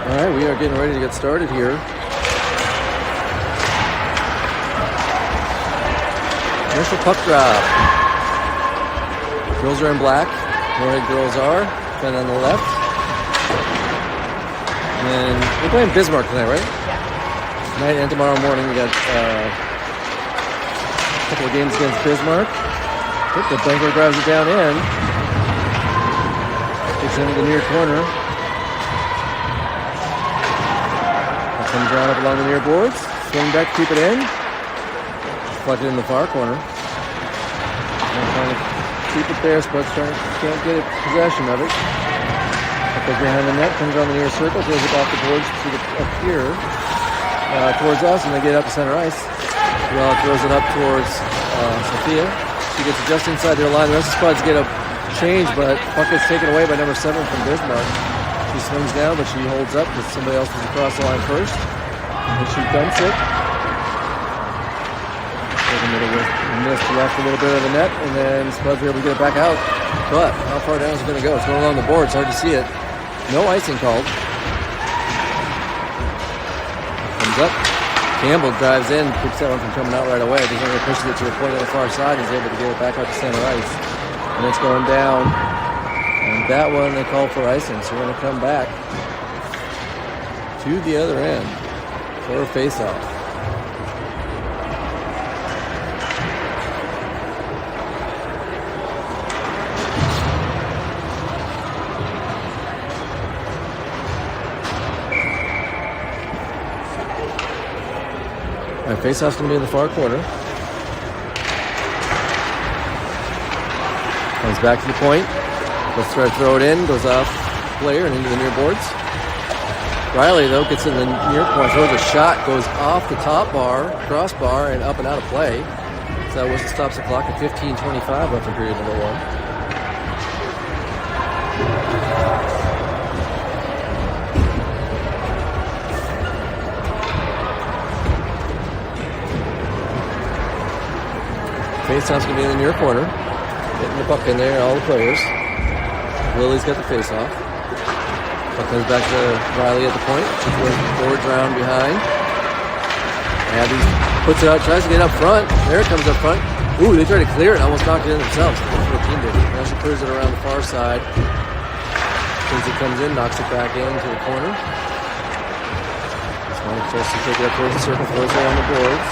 All right, we are getting ready to get started here. Initial puck drop. Girls are in black. Moorhead girls are. Then on the left. And we're playing Bismarck tonight, right? Yeah. Tonight and tomorrow morning we got a couple of games against Bismarck. The Bangor drives it down in. Gets into the near corner. Comes down up along the near boards. Swing back, keep it in. Deflected in the far corner. Trying to keep it there. Spuds can't get possession of it. Up behind the net, comes around the near circle, throws it off the boards up here towards us, and they get it up to center ice. Well, throws it up towards Sophia. She gets it just inside their line. The rest of the Spuds get a change, but puck gets taken away by number 7 from Bismarck. She swings down, but she holds up because somebody else was across the line first. And she dumps it. Missed left a little bit of the net, and then Spuds were able to get it back out. But how far down is it going to go? It's going along the board. It's hard to see it. No icing called. Comes up. Campbell drives in, keeps that one from coming out right away. Bismarck pushes it to a point on the far side. He's able to get it back out to center ice. And it's going down. And that one they call for icing. So we're going to come back to the other end for a face-off. All right, face-off's going to be in the far corner. Comes back to the point. Let's try to throw it in. Goes off player and into the near boards. Riley, though, gets in the near point. Throws a shot. Goes off the top bar, crossbar, and up and out of play. So that whistle stops the clock at 15:25 left in period number 1. Face-off's going to be in the near corner. Getting the puck in there, all the players. Lily's got the face-off. Puck comes back to Riley at the point. She throws the boards around behind. Abby puts it out, tries to get up front. There it comes up front. Ooh, they try to clear it. Almost knocked it in themselves. The team did. Now she clears it around the far side. As it comes in, knocks it back into the corner. Smart tries to take it up towards the circle, throws it on the boards.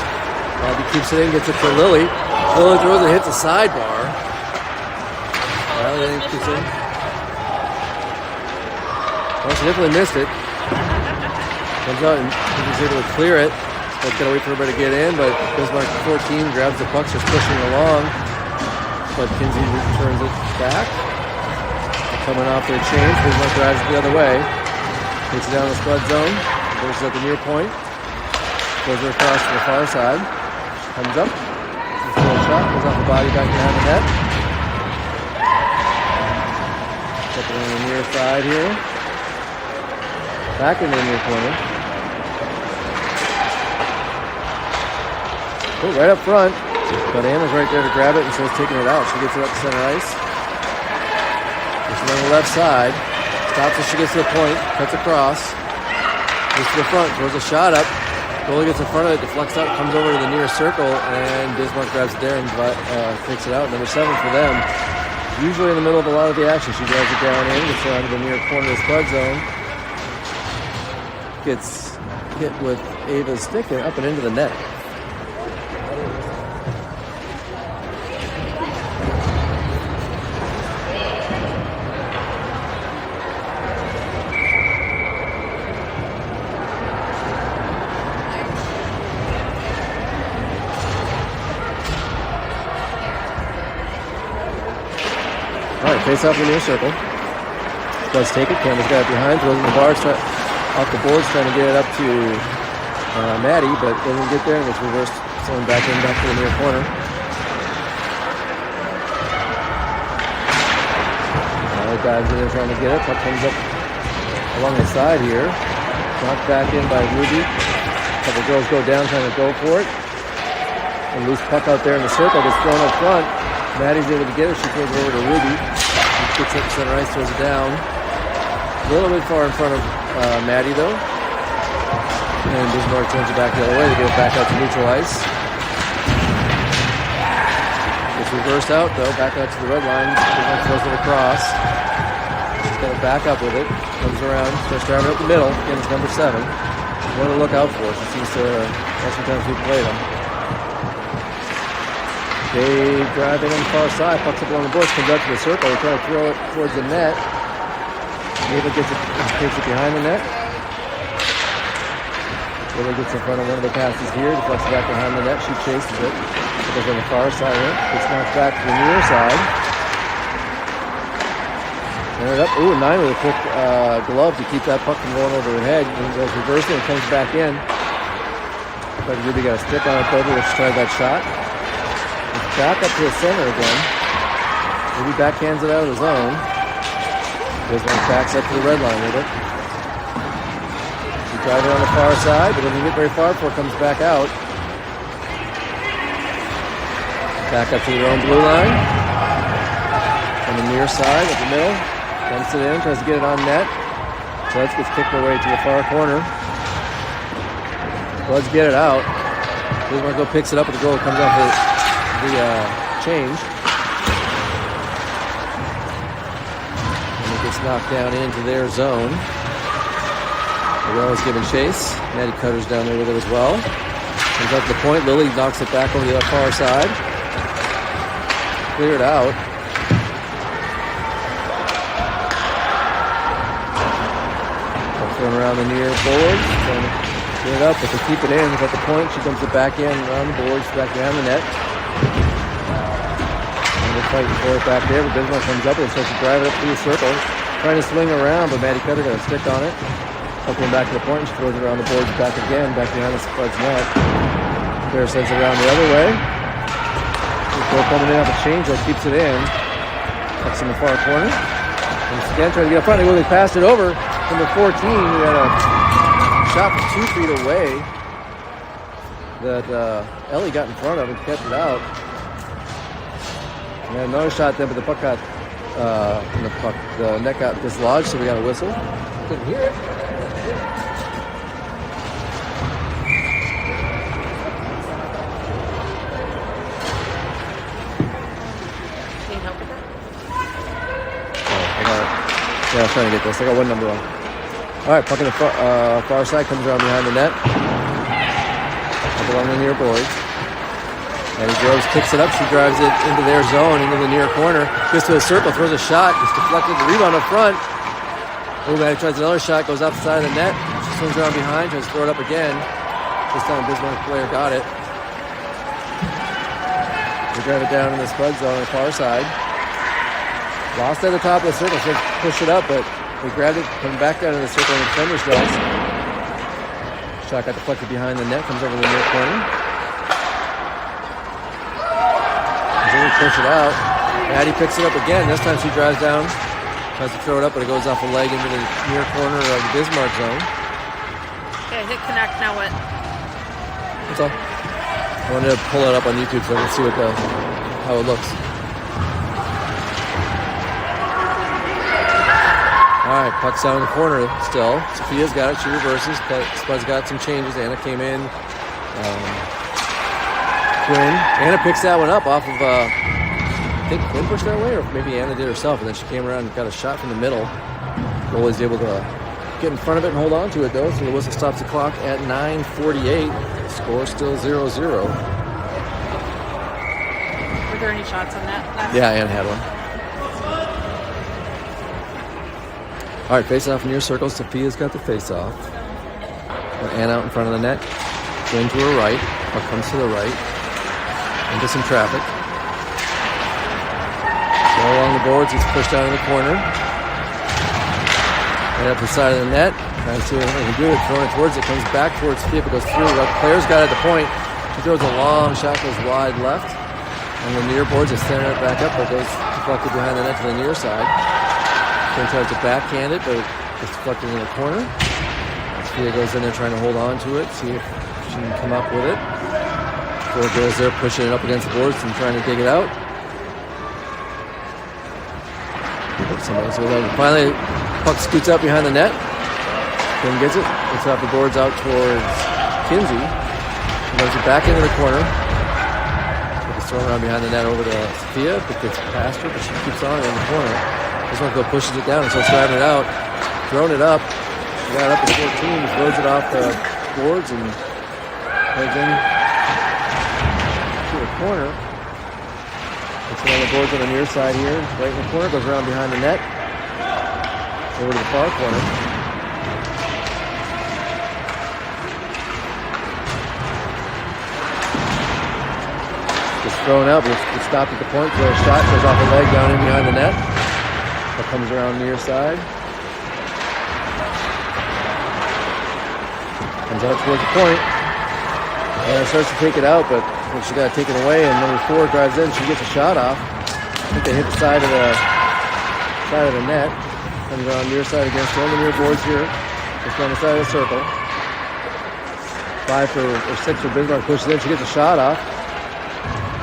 Abby keeps it in, gets it for Lily. Lily throws it, hits the sidebar. Riley keeps it. Well, she definitely missed it. Comes out and he's able to clear it. But gotta wait for everybody to get in, but Bismarck 14 grabs the puck, just pushing along. But Kinsey returns it back. Coming off their change, Bismarck drives it the other way. Takes it down the Spud zone. Goes at the near point. Goes across to the far side. Comes up. Shot goes off the body back behind the net. Put it on the near side here. Back in the near corner. Oh, right up front. But Anna's right there to grab it, and so it's taking it out. She gets it up to center ice. Gets it on the left side. Stops as she gets to the point. Cuts across. Goes to the front. Throws a shot up. Goalie gets in front of it, deflects out, comes over to the near circle, and Bismarck grabs it there and takes it out. Number 7 for them. Usually in the middle of a lot of the action. She drives it down in, gets it onto the near corner of the Spud zone. Gets hit with Ava's stick and up and into the net. Alright, face off in the near circle. Does take it. Campbell's got it behind. Throws in the bars. Off the boards. Trying to get it up to Maddie, but doesn't get there. And it's reversed. Throwing back to the near corner. Dives in there trying to get it. Puck comes up along the side here. Knocked back in by Ruby. A couple girls go down trying to go for it. And loose puck out there in the circle. Gets thrown up front. Maddie's able to get it. She throws it over to Ruby. She kicks it to center ice, throws it down. A little bit far in front of Maddie, though. And Bismarck turns it back the other way to get it back out to neutral ice. It's reversed out, though, back out to the red line. Bismarck throws it across. She's got to back up with it. Comes around, starts driving up the middle. Again, it's number 7. One to look out for. She seems to, sometimes we play them. They drive in on the far side, pucks up along the boards, comes out to the circle. They try to throw it towards the net. Maybe takes it behind the net. Willer gets in front of one of the passes here, deflects it back behind the net. She chases it. It goes on the far side. Gets knocked back to the near side. And it up. Ooh, 9 with a quick glove to keep that puck from going over her head. And goes reversing and comes back in. But Ruby got a stick on it, though, which tried that shot. It's back up to the center again. Ruby backhands it out of the zone. Bismarck backs up to the red line with it. She drives it on the far side, but doesn't get very far before it comes back out. Back up to their own blue line. On the near side, at the middle. Dumps it in, tries to get it on net. Spuds gets kicked away to the far corner. Spuds get it out. Bismarck picks it up at the goal, comes off the change. Gets knocked down into their zone. Morello's giving chase. Maddie Cutter's down there with it as well. Comes up to the point. Lily knocks it back over the far side. Cleared out. Going around the near boards. Trying to get it up, but they keep it in. At the point, she dumps it back in around the boards, back behind the net. Fighting for it back there, but Bismarck comes up and starts to drive it up through the circle. Trying to swing around, but Maddie Cutter got a stick on it. Coming back to the point, and she throws it around the boards back again, back behind the Spuds net. Bear sends it around the other way. Before coming in off a change, that keeps it in. Pucks in the far corner. And again, trying to get up front. They passed it over. Number 14, we had a shot from 2 feet away that Ellie got in front of and kept it out. And another shot there, but the puck got, the net got dislodged, so we got a whistle. Couldn't hear it. Can you help with that? I was trying to get this. I got one number wrong. All right, puck on the far side, comes around behind the net. Up along the near boards. And Groves kicks it up. She drives it into their zone, into the near corner. Gets to a circle, throws a shot. Gets deflected. The rebound up front. Maddie tries another shot, goes off the side of the net. She swings around behind, tries to throw it up again. This time, Bismarck player got it. They drive it down in the Spuds zone on the far side. Lost at the top of the circle, so push it up, but they grabbed it, come back down in the circle, and the defender does. Shot got deflected behind the net, comes over the near corner. Push it out. Maddie picks it up again. This time she drives down, tries to throw it up, but it goes off a leg into the near corner of the Bismarck zone. Okay, hit connect. Now what? That's all. I wanted to pull it up on YouTube so I can see how it looks. All right, puck's down in the corner still. Sophia's got it. She reverses. Spud's got some changes. Anna came in. Quinn. Anna picks that one up off of, I think Quinn pushed that way, or maybe Anna did herself, and then she came around and got a shot from the middle. Goalie's able to get in front of it and hold on to it, though, so the whistle stops the clock at 9:48. Score still 0-0. Were there any shots on that? Yeah, Anna had one. All right, face-off in your circle. Sophia's got the face-off. Anna out in front of the net. Quinn to her right. Puck comes to the right. Into some traffic. Go along the boards, it's pushed out in the corner. Right up the side of the net. Trying to see what they can do. Throwing it towards it, comes back towards Sophia, but goes through. The player's got it at the point. She throws a long shot, goes wide left. On the near boards, it's centered it back up, but goes deflected behind the net to the near side. Then tries to backhand it, but it's deflected in the corner. Sophia goes in there trying to hold on to it, see if she can come up with it. Four girls there pushing it up against the boards and trying to dig it out. Finally, Puck scoots out behind the net. Kim gets it. Gets off the boards out towards Kinsey. Moves it back into the corner. It's thrown around behind the net over to Sophia. It gets past her, but she keeps on in the corner. Bismarck pushes it down and starts driving it out. Throwing it up. She got it up to 14. Throws it off the boards and heads in to the corner. It's on the boards on the near side here. Right in the corner. Goes around behind the net. Over to the far corner. Just thrown out, but it's stopped at the point. Throw a shot, goes off the leg down in behind the net. It comes around near side. Comes out towards the point. And it starts to take it out, but she got it taken away, and number 4 drives in. She gets a shot off. I think they hit the side of the net. Comes around near side against one of the near boards here. Just on the side of the circle. 5 or 6 for Bismarck. Pushes in. She gets a shot off.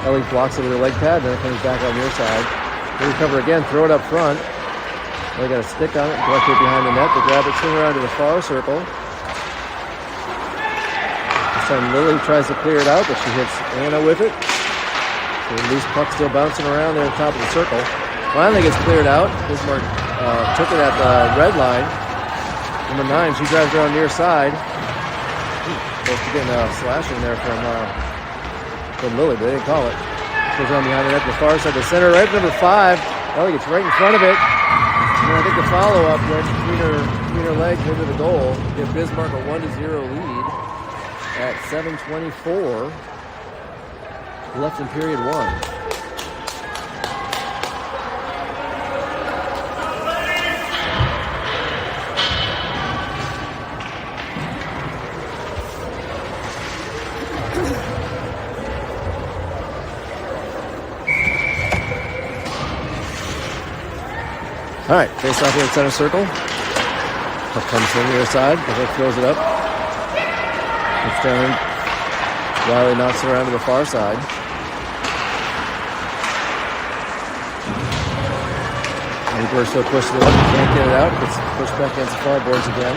Ellie blocks it with her leg pad. Then it comes back on near side. They recover again. Throw it up front. They got a stick on it. Collect it behind the net. They grab it. Swing around to the far circle. This time Lily tries to clear it out, but she hits Anna with it. So the loose puck still bouncing around there on top of the circle. Finally gets cleared out. Bismarck took it at the red line. Number 9, she drives around near side. Supposed to get a slashing there from Lily, but they didn't call it. Goes around behind the net to the far side. The center, right number 5. Ellie gets right in front of it. And I think the follow-up went between her legs into the goal. Give Bismarck a 1-0 lead at 7:24 left in period 1. All right, face off here at center circle. Puck comes from the other side. Bismarck throws it up. It's down. Riley knocks it around to the far side. We're still pushing it up. Can't get it out. Gets pushed back against the far boards again.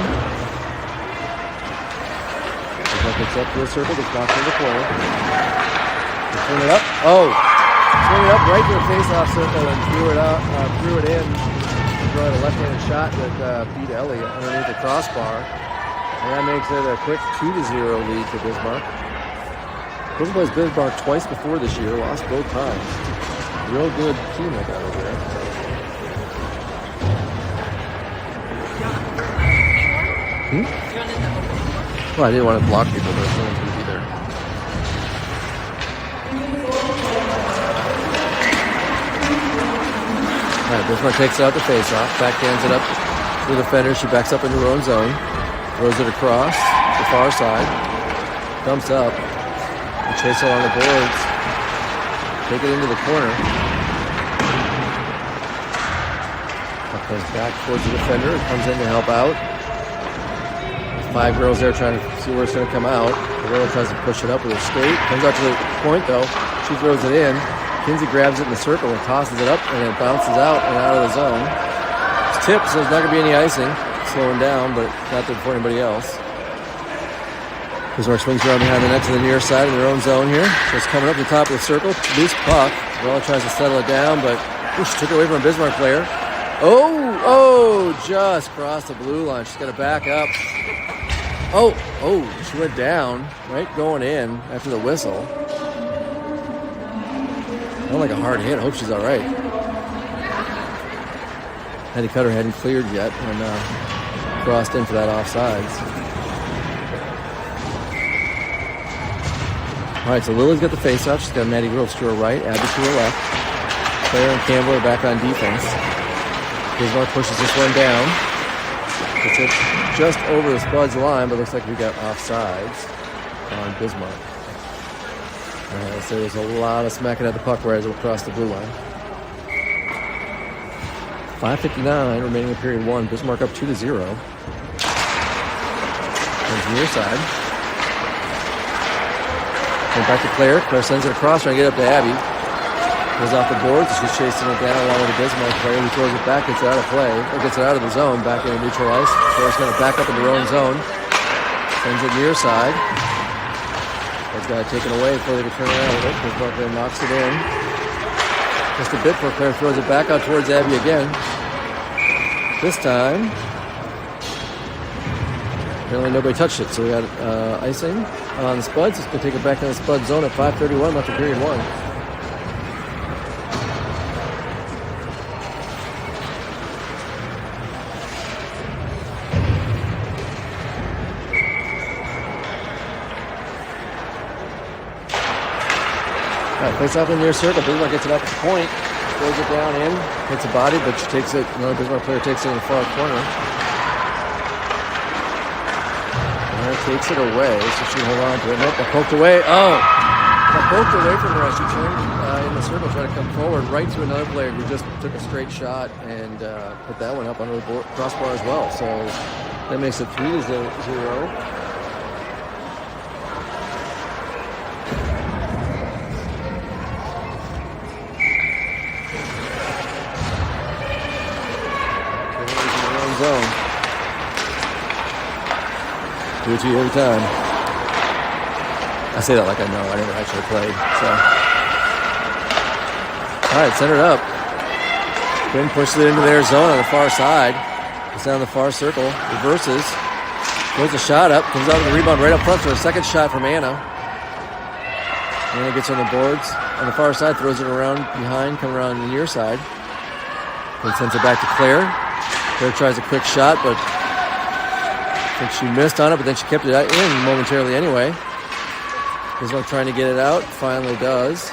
Bismarck gets up to the circle. Gets knocked in the corner. They swing it up. Oh! Swing it up right to the face-off circle and threw it in. Throw a left-handed shot that beat Ellie underneath the crossbar. And that makes it a quick 2-0 lead for Bismarck. Brooklyn plays Bismarck twice before this year, lost both times. Real good team they got over there. Well, I didn't want to block people, but no one's going to be there. All right, Bismarck takes out the face-off, backhands it up to the defender. She backs up into her own zone, throws it across the far side, dumps up, and chase along the boards, take it into the corner. Puck goes back towards the defender, it comes in to help out. 5 girls there trying to see where it's going to come out. Gorilla tries to push it up with her skate, comes out to the point though, she throws it in. Kinsey grabs it in the circle and tosses it up, and it bounces out and out of the zone. It's tipped, so there's not going to be any icing. Slowing down, but not there for anybody else. Bismarck swings around behind the net to the near side in their own zone here. So it's coming up the top of the circle. Loose puck. Gorilla tries to settle it down, but she took it away from a Bismarck player. Oh, just crossed the blue line. She's got to back up. Oh, she went down, right going in after the whistle. Not like a hard hit. I hope she's all right. Eddie Cutter hadn't cleared yet and crossed in for that offsides. All right, so Lily's got the face-off. She's got Maddie Groves to her right, Abby to her left. Claire and Campbell are back on defense. Bismarck pushes this one down. It's just over the Spuds line, but looks like we got offsides on Bismarck. So there's a lot of smacking at the puck right as it will cross the blue line. 5:59 remaining in period 1. Bismarck up 2-0. Comes near side. And back to Claire. Claire sends it across, trying to get up to Abby. Goes off the boards. She's chasing it down along with the Bismarck player. He throws it back, gets it out of play. Or gets it out of the zone, back into neutral ice. Player's going to back up in their own zone. Sends it near side. He's got to take it away before they can turn around with it. Bismarck player knocks it in. Just a bit for player throws it back out towards Abby again. This time, apparently nobody touched it, so we got icing on the Spuds. It's going to take it back in the Spud zone at 5:31 after period 1. Plays up in the near circle. Bismarck gets it up at the point, throws it down in, hits a body, but she takes it. Another Bismarck player takes it in the far corner. And takes it away, so she can hold on to it. Nope, got poked away. Oh! Got poked away from her as she turned in the circle, trying to come forward right to another player who just took a straight shot and put that one up under the crossbar as well. So that makes it 3-0. Zone. Do it to you every time. I say that like I know. I never actually played. So, all right, center it up. Quinn pushes it into their zone on the far side. It's down the far circle. Reverses. Throws a shot up. Comes out with a rebound right up front for a second shot from Anna. Anna gets on the boards on the far side. Throws it around behind. Coming around the near side. Then sends it back to Claire. Claire tries a quick shot, but I think she missed on it, but then she kept it in momentarily anyway. Bismarck trying to get it out. Finally does.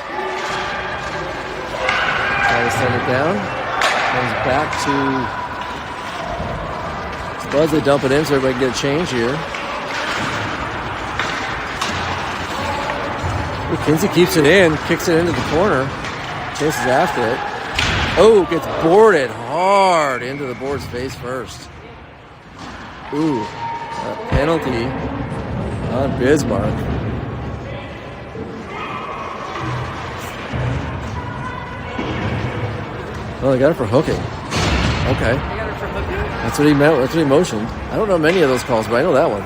Try to send it down. Comes back to Spuds. They dump it in so everybody can get a change here. Kinsey keeps it in, kicks it into the corner, chases after it. Oh, gets boarded hard into the board's face first. Ooh, a penalty on Bismarck. Oh, they got it for hooking. Okay. They got it for hooking? That's what he meant. That's what he motioned. I don't know many of those calls, but I know that one.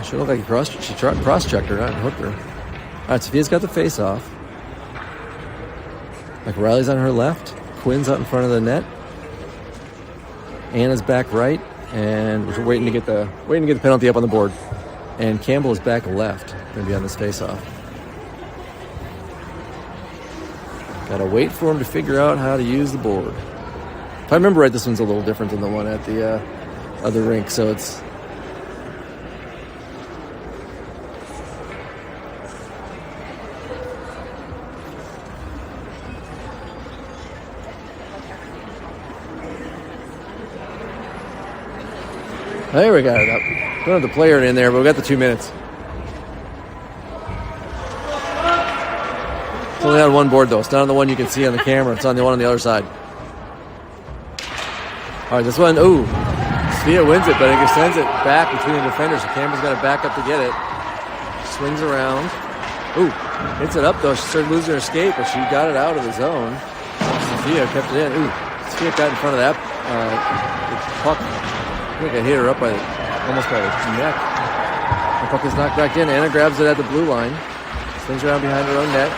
It sure looked like she cross-checked her, not hooked her. All right, Sophia's got the face-off. Like Riley's on her left. Quinn's out in front of the net. Anna's back right, and we're waiting to get the penalty up on the board. And Campbell is back left. Going to be on this face-off. Got to wait for him to figure out how to use the board. If I remember right, this one's a little different than the one at the other rink, so it's. There we got it up. Don't have the player in there, but we got the 2 minutes. It's only on one board, though. It's not on the one you can see on the camera. It's on the one on the other side. All right, this one, ooh. Sophia wins it, but it sends it back between the defenders. So Campbell's got to back up to get it. Swings around. Ooh, hits it up, though. She started losing her skate, but she got it out of the zone. Sophia kept it in. Ooh, Sophia got in front of that puck. I think I hit her up almost by the neck. The puck is knocked back in. Anna grabs it at the blue line. Swings around behind her own net.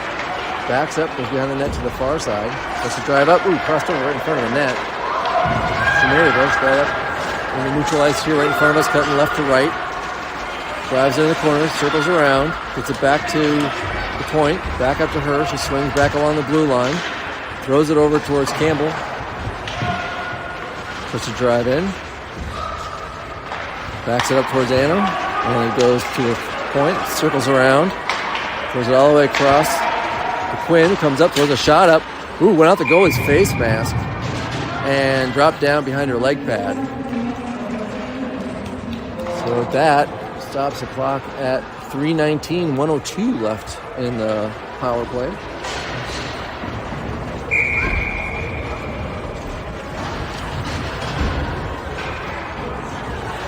Backs up, goes behind the net to the far side. Supposed to drive up. Ooh, crossed over right in front of the net. So there you go. Just right up in the neutral ice here right in front of us, cutting left to right. Drives in the corner, circles around. Gets it back to the point. Back up to her. She swings back along the blue line. Throws it over towards Campbell. Supposed to drive in. Backs it up towards Anna, and it goes to the point, circles around, throws it all the way across. The Quinn comes up, throws a shot up. Ooh, went out the goalie's face mask and dropped down behind her leg pad. So that stops the clock at 3:19, 1:02 left in the power play.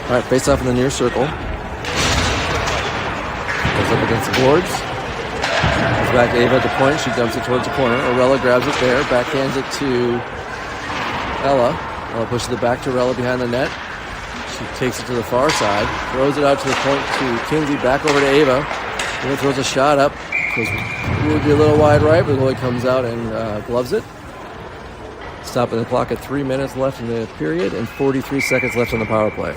All right, face off in the near circle. Goes up against the boards. Goes back to Ava at the point. She dumps it towards the corner. Orella grabs it there. Backhands it to Ella. Ella pushes it back to Orella behind the net. She takes it to the far side. Throws it out to the point to Kinsey. Back over to Ava. Ava throws a shot up. Goes would be a little wide right, but the goalie comes out and gloves it. Stopping the clock at 3 minutes left in the period and 43 seconds left on the power play.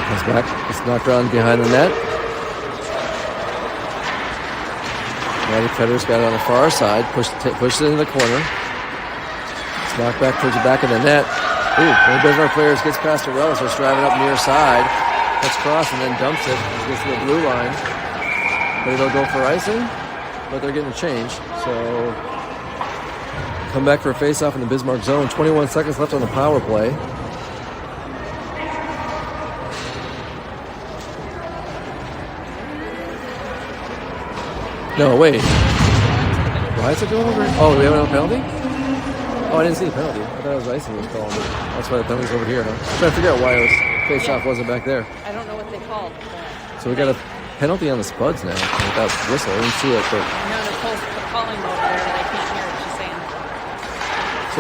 Comes back. It's knocked around behind the net. Maddie Federer's got it on the far side. Pushed it into the corner. It's knocked back towards the back of the net. Ooh, one of the Bismarck players gets past Orella, so it's driving up near side. Cuts cross and then dumps it. Gets to the blue line. Maybe they'll go for icing, but they're getting a change. So come back for a face-off in the Bismarck zone. 21 seconds left on the power play. No, wait. Why is it going over? Oh, do we have a penalty? Oh, I didn't see the penalty. I thought it was icing was called. That's why the penalty's over here. Huh? I'm trying to figure out why it was face-off wasn't back there. I don't know what they called. So we got a penalty on the Spuds now. Without whistle, I didn't see it, but No, Nicole's calling over there, but I can't hear what she's saying.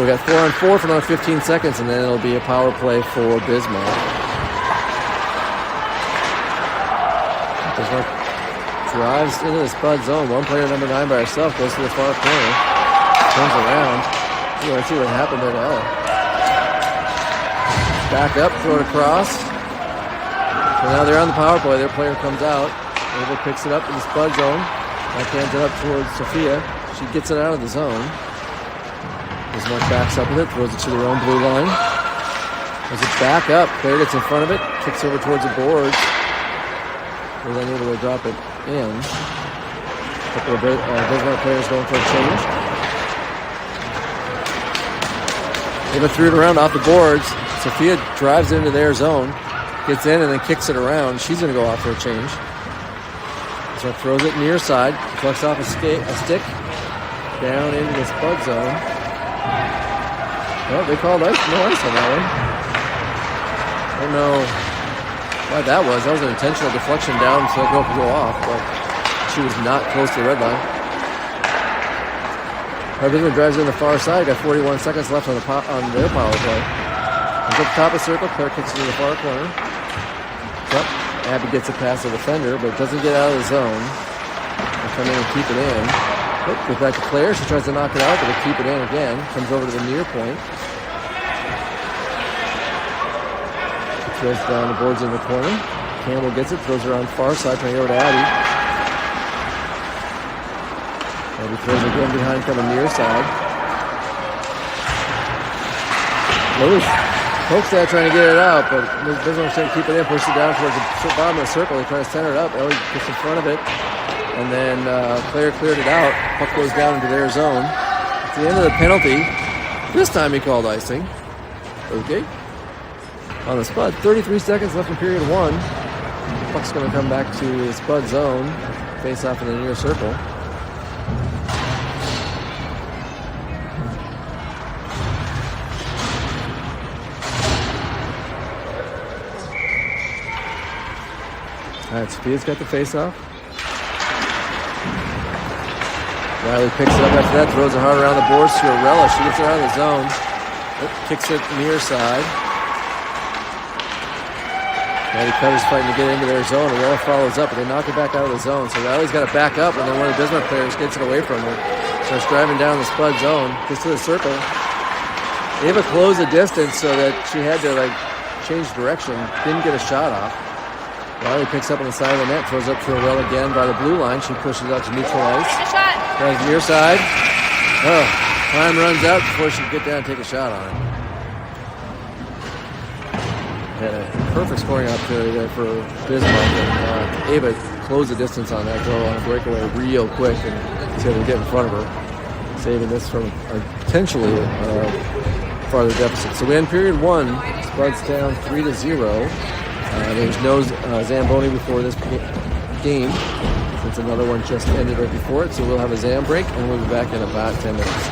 so we got 4-on-4 for another 15 seconds, and then it'll be a power play for Bismarck. Bismarck drives into the Spud zone. One player, number 9 by herself, goes to the far corner, turns around. Let's see what happened there to Ella. Back up, throw it across. So now they're on the power play. Their player comes out. Ava picks it up in the Spud zone. Backhands it up towards Sophia. She gets it out of the zone. Bismarck backs up with it, throws it to their own blue line. Throws it back up. Player gets in front of it, kicks over towards the boards. They're then able to drop it in. A couple of Bismarck players going for a change. Ava threw it around off the boards. Sophia drives into their zone, gets in and then kicks it around. She's going to go out for a change. So throws it near side, flicks off a stick, down into the Spud zone. Well, they called no ice on that one. I don't know why that was. That was an intentional deflection down so that girl could go off, but she was not close to the red line. Bismarck drives in the far side. Got 41 seconds left on their power play. Comes up top of the circle. Claire kicks it to the far corner. Yep. Abby gets it past the defender, but doesn't get out of the zone. They come in and keep it in. Goes back to Claire. She tries to knock it out, but they keep it in again. Comes over to the near point. Throws down the boards in the corner. Campbell gets it. Throws her on far side, trying to get over to Abby. Abby throws it again behind, coming near side. Lewis pokes that, trying to get it out, but Bismarck's trying to keep it in, push it down towards the bottom of the circle. They try to center it up. Ellie gets in front of it, and then Claire cleared it out. Puck goes down into their zone. At the end of the penalty, this time he called icing. Okay. On the Spud, 33 seconds left in period 1. Puck's going to come back to the Spud zone, face off in the near circle. All right, Sophia's got the face-off. Riley picks it up after that, throws it hard around the boards to Orella. She gets it out of the zone. Kicks it near side. Maddie Cutter's fighting to get into their zone. Orella follows up, but they knock it back out of the zone. So Riley's got to back up, and then one of the Bismarck players gets it away from her. Starts driving down the Spud zone, gets to the circle. Ava closed the distance so that she had to change direction. Didn't get a shot off. Riley picks up on the side of the net, throws up to Orella again by the blue line. She pushes out to neutral ice. Take a shot. Tries near side. Oh, time runs out before she can get down and take a shot on it. Had a perfect scoring opportunity there for Bismarck. And Ava closed the distance on that goal on a breakaway real quick and was able to get in front of her, saving this from potentially farther deficit. So we end period 1. Spuds down 3-0. There's no Zamboni before this game, since another one just ended right before it. So we'll have a Zam break, and we'll be back in about 10 minutes.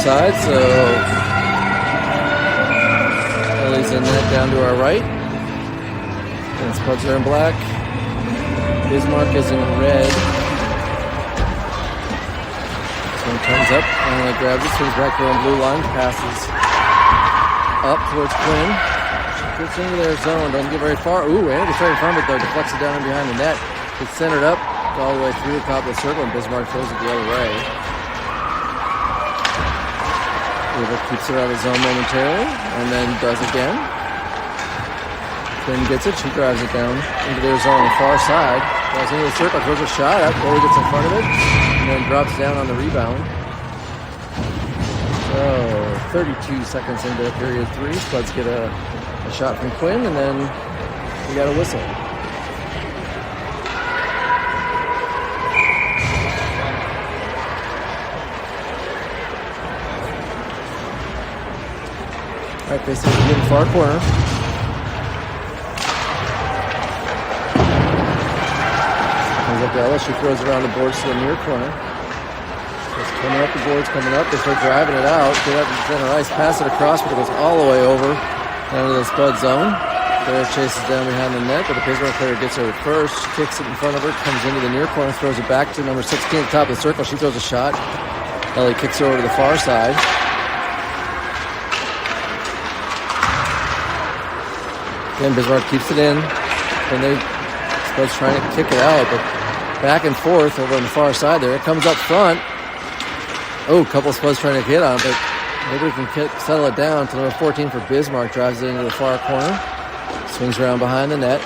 side, so Ellie's in net down to our right. And Spuds are in black. Bismarck is in red. This one comes up and grabs it, swings back to her own blue line, passes up towards Quinn. She gets into their zone, doesn't get very far. Ooh, and gets right in front of it though, deflects it down and behind the net. It's centered up all the way through the top of the circle, and Bismarck throws it the other way. Weaver keeps it out of the zone momentarily, and then does again. Quinn gets it, she drives it down into their zone on the far side. Drives into the circle, throws a shot up, goalie gets in front of it, and then drops down on the rebound. So, 32 seconds into period 3, Spuds get a shot from Quinn, and then we got a whistle. All right, facing in the far corner. Comes up to Ella. She throws around the boards to the near corner. Just coming up the boards, coming up. They start driving it out. Get up to center ice, pass it across, but it goes all the way over down to the Spud zone. There chases down behind the net, but the Bismarck player gets her first. She kicks it in front of her, comes into the near corner, throws it back to number 16 at the top of the circle. She throws a shot. Ellie kicks her over to the far side. Again, Bismarck keeps it in, and Spuds trying to kick it out, but back and forth over on the far side there. It comes up front. Oh, a couple of Spuds trying to hit on it, but nobody can settle it down until number 14 for Bismarck drives it into the far corner. Swings around behind the net.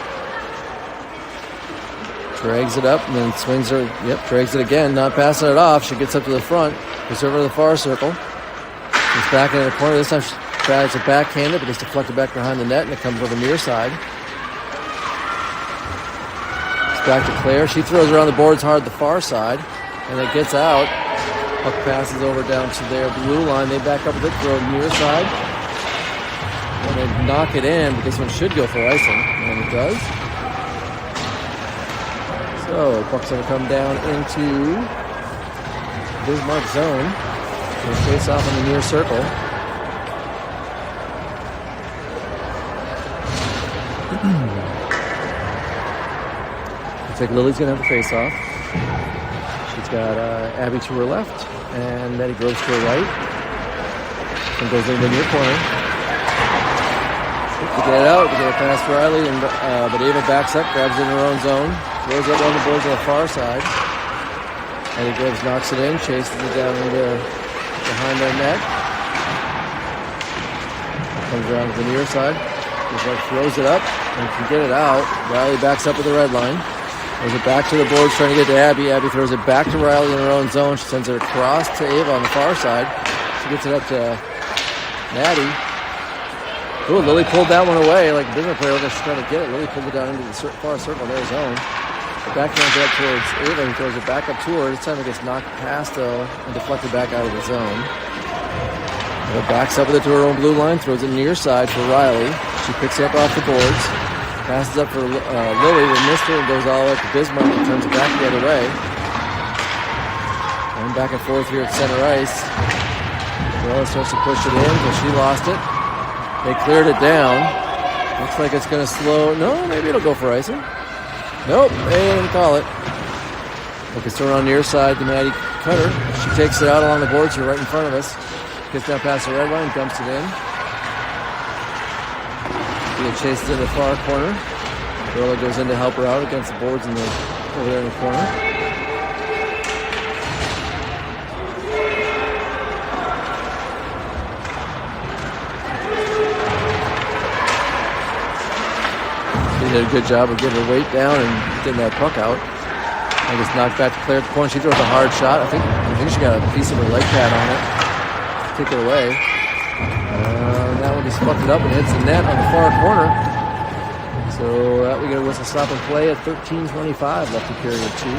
Drags it up and then swings her. Yep, drags it again, not passing it off. She gets up to the front, gets over to the far circle. It's back into the corner. This time she tries it backhanded, but it's deflected back behind the net, and it comes over the near side. It's back to Claire. She throws around the boards hard the far side, and it gets out. Puck passes over down to their blue line. They back up with it, throw near side, and they knock it in, but this one should go for icing, and it does. So puck's going to come down into Bismarck zone. They face off in the near circle. Looks like Lily's going to have the face-off. She's got Abby to her left, and Maddie Groves to her right. And goes into the near corner. To get it out, to get it past Riley, but Ava backs up, grabs it in her own zone, throws it on the boards on the far side. Maddie Groves knocks it in, chases it down into behind their net. Comes around to the near side. Bismarck throws it up and can get it out. Riley backs up with the red line. Throws it back to the boards, trying to get to Abby. Abby throws it back to Riley in her own zone. She sends it across to Ava on the far side. She gets it up to Maddie. Ooh, Lily pulled that one away. Like the Bismarck player, she's trying to get it. Lily pulled it down into the far circle in their zone. Backhands it up towards Ava, who throws it back up to her. This time it gets knocked past, though, and deflected back out of the zone. Ava backs up with it to her own blue line, throws it near side for Riley. She picks it up off the boards. Passes up for Lily, but missed it and goes all the way up to Bismarck and turns it back the other way. And back and forth here at center ice. Riley starts to push it in, but she lost it. They cleared it down. Looks like it's going to slow. No, maybe it'll go for icing. Nope, they didn't call it. Look, it's thrown on near side to Maddie Cutter. She takes it out along the boards here right in front of us. Gets down past the red line, dumps it in. It chases in the far corner. Gorilla goes in to help her out against the boards over there in the corner. She did a good job of getting her weight down and getting that puck out. And just knocked back to Claire at the point. She throws a hard shot. I think she got a piece of her leg pad on it. Kick it away. That one just fucked it up and hits the net on the far corner. So that we get a whistle stop and play at 13:25 left in period 2.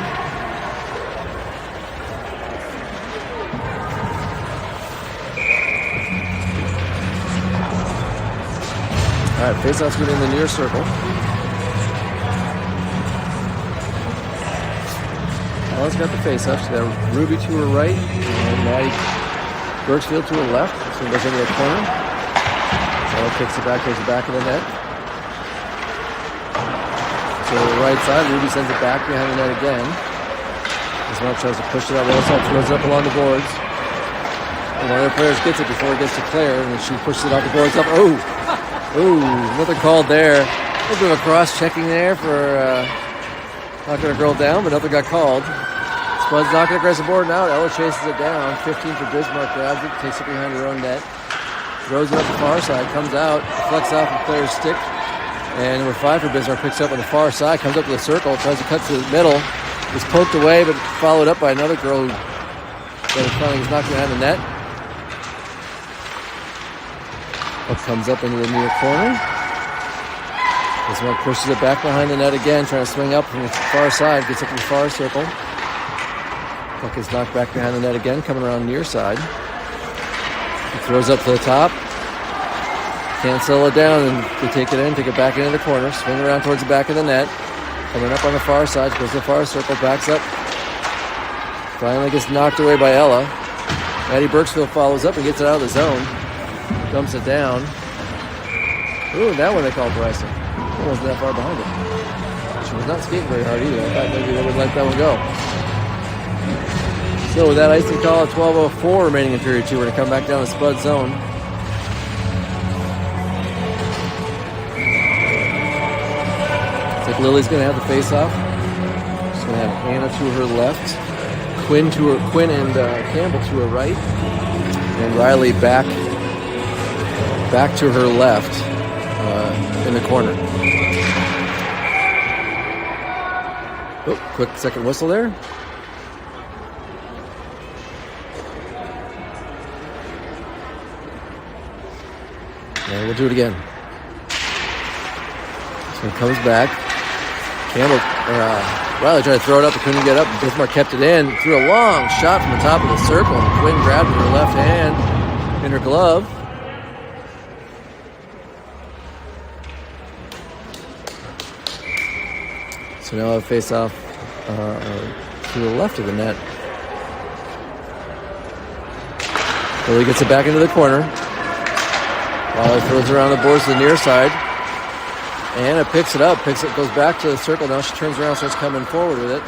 All right, face-off's good in the near circle. Ella's got the face-off. She's got Ruby to her right and Maddie Birchfield to her left. This one goes into the corner. Ella kicks it back towards the back of the net. To the right side, Ruby sends it back behind the net again. Bismarck tries to push it out. Rosal throws it up along the boards. And one of the players gets it before it gets to Claire, and then she pushes it off the boards up. Oh! Ooh, nothing called there. A little bit of a cross-checking there for knocking a girl down, but nothing got called. Spuds knocking across the board now. Ella chases it down. 15 for Bismarck. Grabs it, takes it behind her own net. Throws it up the far side. Comes out. Flex off of Claire's stick. And number 5 for Bismarck picks up on the far side. Comes up to the circle. Tries to cut to the middle. Is poked away, but followed up by another girl who finally was knocked behind the net. It comes up into the near corner. Bismarck pushes it back behind the net again, trying to swing up from the far side. Gets up to the far circle. Puck is knocked back behind the net again, coming around near side. He throws up to the top. Can't settle it down, and they take it in, take it back into the corner. Swing around towards the back of the net. Coming up on the far side, goes to the far circle, backs up. Finally gets knocked away by Ella. Maddie Birchfield follows up and gets it out of the zone. Dumps it down. Ooh, that one they called for icing. It wasn't that far behind it. She was not skating very hard either. I thought maybe they would let that one go. So with that icing call at 12:04 remaining in period 2, we're going to come back down the Spud zone. Looks like Lily's going to have the face-off. She's going to have Anna to her left, Quinn and Campbell to her right, and Riley back to her left in the corner. Oh, quick second whistle there. And we'll do it again. So it comes back. Campbell, Riley tried to throw it up, but couldn't get up. Bismarck kept it in. Threw a long shot from the top of the circle. And Quinn grabbed it with her left hand in her glove. So now I'll face off to the left of the net. Lily gets it back into the corner. Riley throws it around the boards to the near side. Anna picks it up, goes back to the circle. Now she turns around, starts coming forward with it.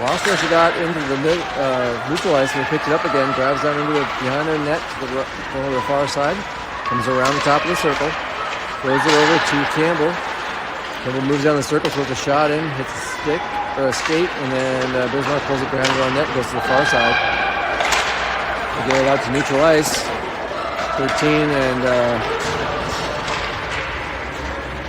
Lost where she got into the neutral ice, and we picked it up again. Grabs down into behind her net to the far side. Comes around the top of the circle. Throws it over to Campbell. Campbell moves down the circle, throws a shot in, hits a stick or a skate, and then Bismarck pulls it behind her own net and goes to the far side. We get it out to neutral ice. 13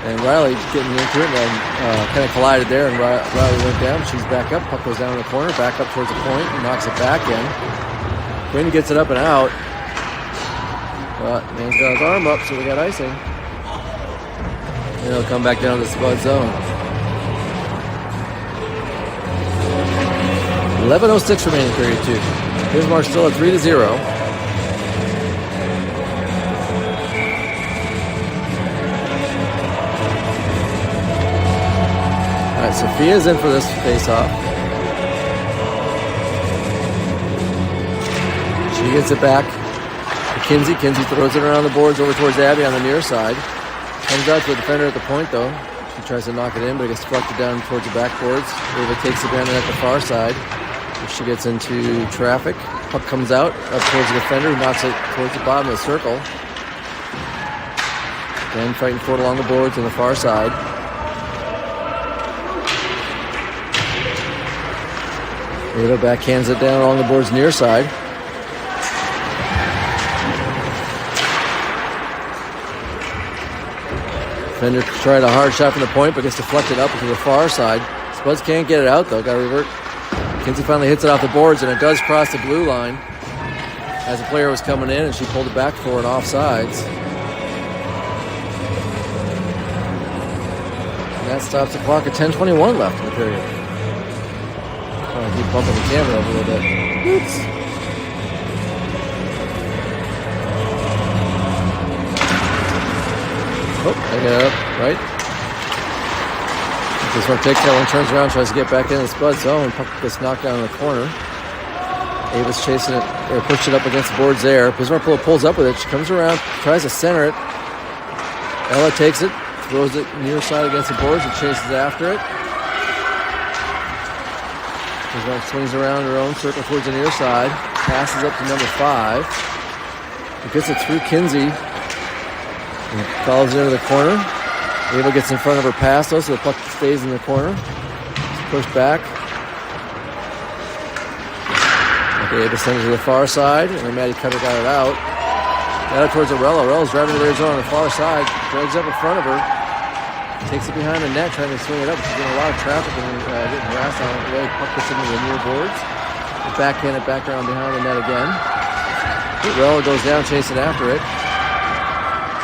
and Riley getting into it, and kind of collided there, and Riley went down. She's back up. Puck goes down in the corner, back up towards the point, and knocks it back in. Quinn gets it up and out. But man's got his arm up, so we got icing. And it'll come back down to the Spud zone. 11:06 remaining period 2. Bismarck still at 3-0. Sophia's in for this face-off. She gets it back to Kinsey. Kinsey throws it around the boards over towards Abby on the near side. Comes out to a defender at the point, though. She tries to knock it in, but it gets deflected down towards the backboards. Ava takes it down at the far side. She gets into traffic. Puck comes out up towards the defender, who knocks it towards the bottom of the circle. Again, fighting for it along the boards on the far side. Ava backhands it down along the board's near side. Defender tried a hard shot from the point, but gets deflected up to the far side. Spuds can't get it out, though. Got to revert. Kinsey finally hits it off the boards, and it does cross the blue line as the player was coming in, and she pulled it back for an offsides. And that stops the clock at 10:21 left in the period. I keep bumping the camera over a little bit. Oops. Oh, I got it up, right? Bismarck takes that one, turns around, tries to get back in the Spud zone, and puck gets knocked down in the corner. Ava's chasing it or pushed it up against the boards there. Bismarck pulls up with it. She comes around, tries to center it. Ella takes it, throws it near side against the boards and chases after it. Bismarck swings around her own circle towards the near side. Passes up to number 5. It gets it through Kinsey. And follows it into the corner. Ava gets in front of her pass though, so the puck stays in the corner. It's pushed back. Okay, Ava sends it to the far side, and then Maddie Cutter got it out. Got it towards Arella. Arella's driving to their zone on the far side. Drags up in front of her. Takes it behind the net, trying to swing it up. She's getting a lot of traffic and getting harassed on the way. Puck gets into the near boards. Backhand it back around behind the net again. Arella goes down, chasing after it.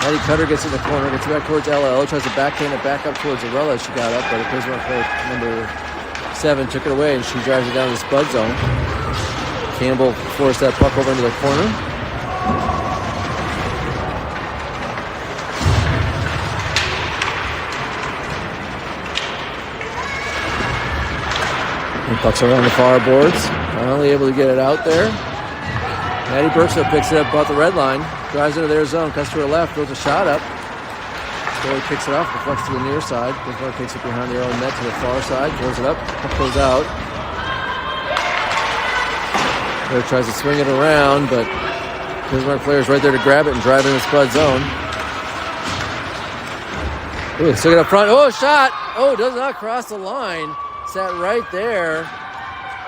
Maddie Cutter gets in the corner, gets back towards Ella. Ella tries to backhand it back up towards Arella as she got up, but the Bismarck player number 7 took it away, and she drives it down to the Spud zone. Campbell forced that puck over into the corner. And pucks around the far boards. Finally able to get it out there. Maddie Burksville picks it up about the red line. Drives into their zone, cuts to her left, throws a shot up. Scully kicks it off, deflects to the near side. Bismarck takes it behind their own net to the far side, throws it up, puck goes out. There tries to swing it around, but Bismarck player's right there to grab it and drive in the Spud zone. Ooh, still get up front. Oh, shot! Oh, does not cross the line. Sat right there,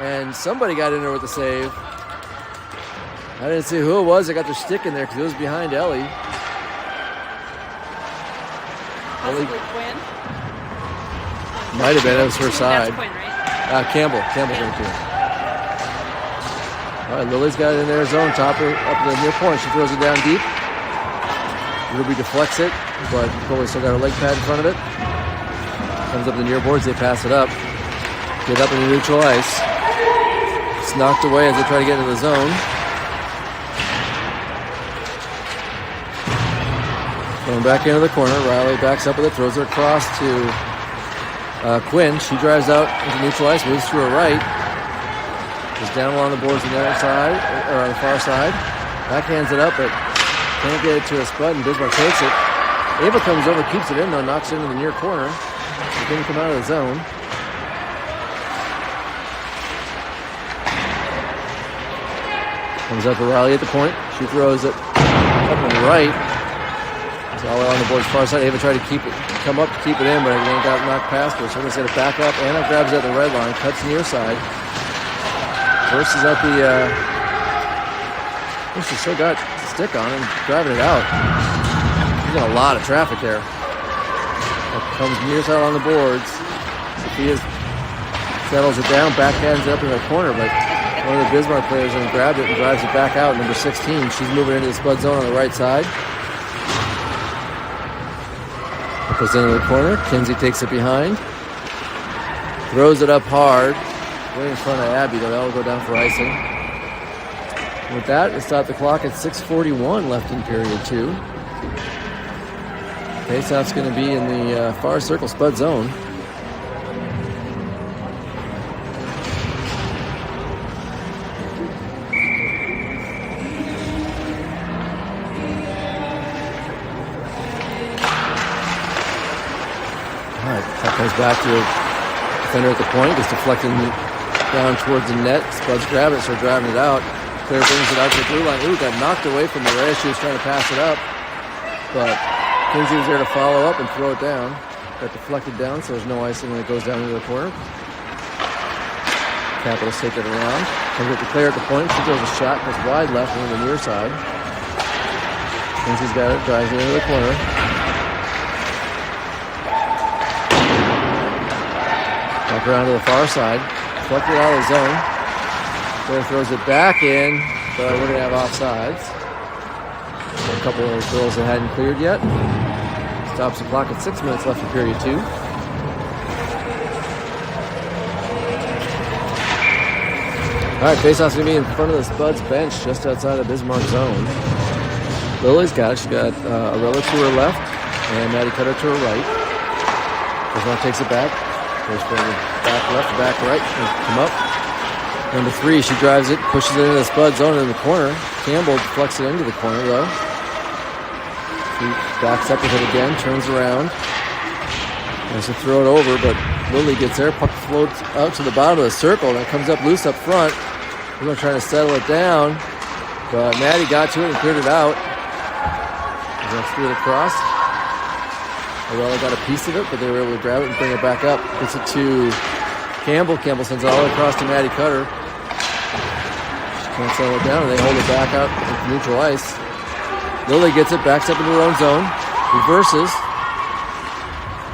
and somebody got in there with the save. I didn't see who it was that got their stick in there because it was behind Ellie. Possibly Quinn? Might have been. It was her side. That's Quinn, right? Campbell's in too. All right, Lily's got it in their zone, top her up to the near point. She throws it down deep. Ruby deflects it, but Chloe still got her leg pad in front of it. Comes up the near boards, they pass it up. Get up in the neutral ice. It's knocked away as they try to get into the zone. Going back into the corner. Riley backs up with it, throws it across to Quinn. She drives out into neutral ice, moves to her right. Goes down along the boards on the other side, or on the far side. Backhands it up, but can't get it to a Spud, and Bismarck takes it. Ava comes over, keeps it in though, knocks it into the near corner. It didn't come out of the zone. Comes up to Riley at the point. She throws it up on the right. It's all on the board's far side. Ava tried to come up to keep it in, but it got knocked past her. So we're going to set it back up. Anna grabs it at the red line, cuts near side. Forces out the, she's still got the stick on and driving it out. She's got a lot of traffic there. Comes near side on the boards. Sophia settles it down, backhands it up in the corner, but one of the Bismarck players then grabbed it and drives it back out. Number 16, she's moving into the Spud zone on the right side. It goes into the corner. Kinsey takes it behind. Throws it up hard. Way in front of Abby, though. That'll go down for icing. With that, it stopped the clock at 6:41 left in period 2. Faceoff's going to be in the far circle Spud zone. All right, that comes back to a defender at the point, just deflecting down towards the net. Spuds grab it, start driving it out. Claire brings it out to the blue line. Ooh, got knocked away from the race. She was trying to pass it up, but Kinsey was there to follow up and throw it down. Got deflected down, so there's no icing when it goes down into the corner. Capitals take it around. Comes with the Claire at the point. She throws a shot, goes wide left on the near side. Kinsey's got it, drives it into the corner. Back around to the far side. Deflected out of the zone. Claire throws it back in, but we're going to have offsides. A couple of girls that hadn't cleared yet. Stops the clock at 6 minutes left in period 2. All right, faceoff's going to be in front of the Spuds bench just outside of Bismarck zone. Lily's got it. She's got Arella to her left and Maddie Cutter to her right. Bismarck takes it back. Goes from back left to back right. Come up. Number 3, she drives it, pushes it into the Spud zone in the corner. Campbell deflects it into the corner, though. She backs up with it again, turns around. Tries to throw it over, but Lily gets there. Puck floats out to the bottom of the circle, and it comes up loose up front. We're going to try to settle it down, but Maddie got to it and cleared it out. They're going to throw it across. Orella got a piece of it, but they were able to grab it and bring it back up. Gets it to Campbell. Campbell sends it all across to Maddie Cutter. She can't settle it down, and they hold it back out at neutral ice. Lily gets it, backs up into her own zone, reverses,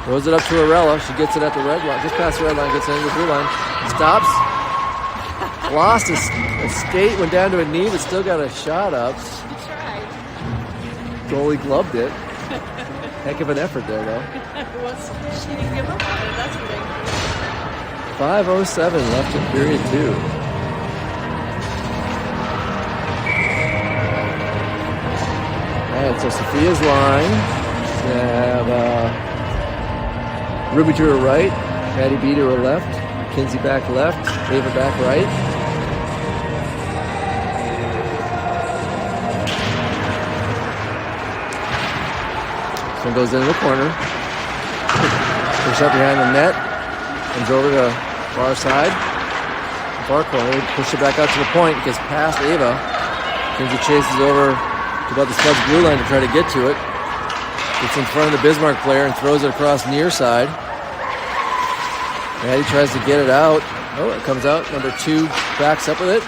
throws it up to Orella. She gets it at the red line, just past the red line, gets it into the blue line, stops, lost a skate, went down to a knee, but still got a shot up. She tried. Goalie gloved it. Heck of an effort there, though. She didn't give up on it, that's ridiculous. 5:07 left in period 2. All right, so Sophia's line. We have Ruby to her right, Patty B to her left, Kinsey back left, Ava back right. This one goes into the corner. Push up behind the net. Comes over to far side. Far corner. Push it back out to the point. Gets past Ava. Kinsey chases over to about the Spuds blue line to try to get to it. Gets in front of the Bismarck player and throws it across near side. Maddie tries to get it out. Oh, it comes out. Number 2 backs up with it.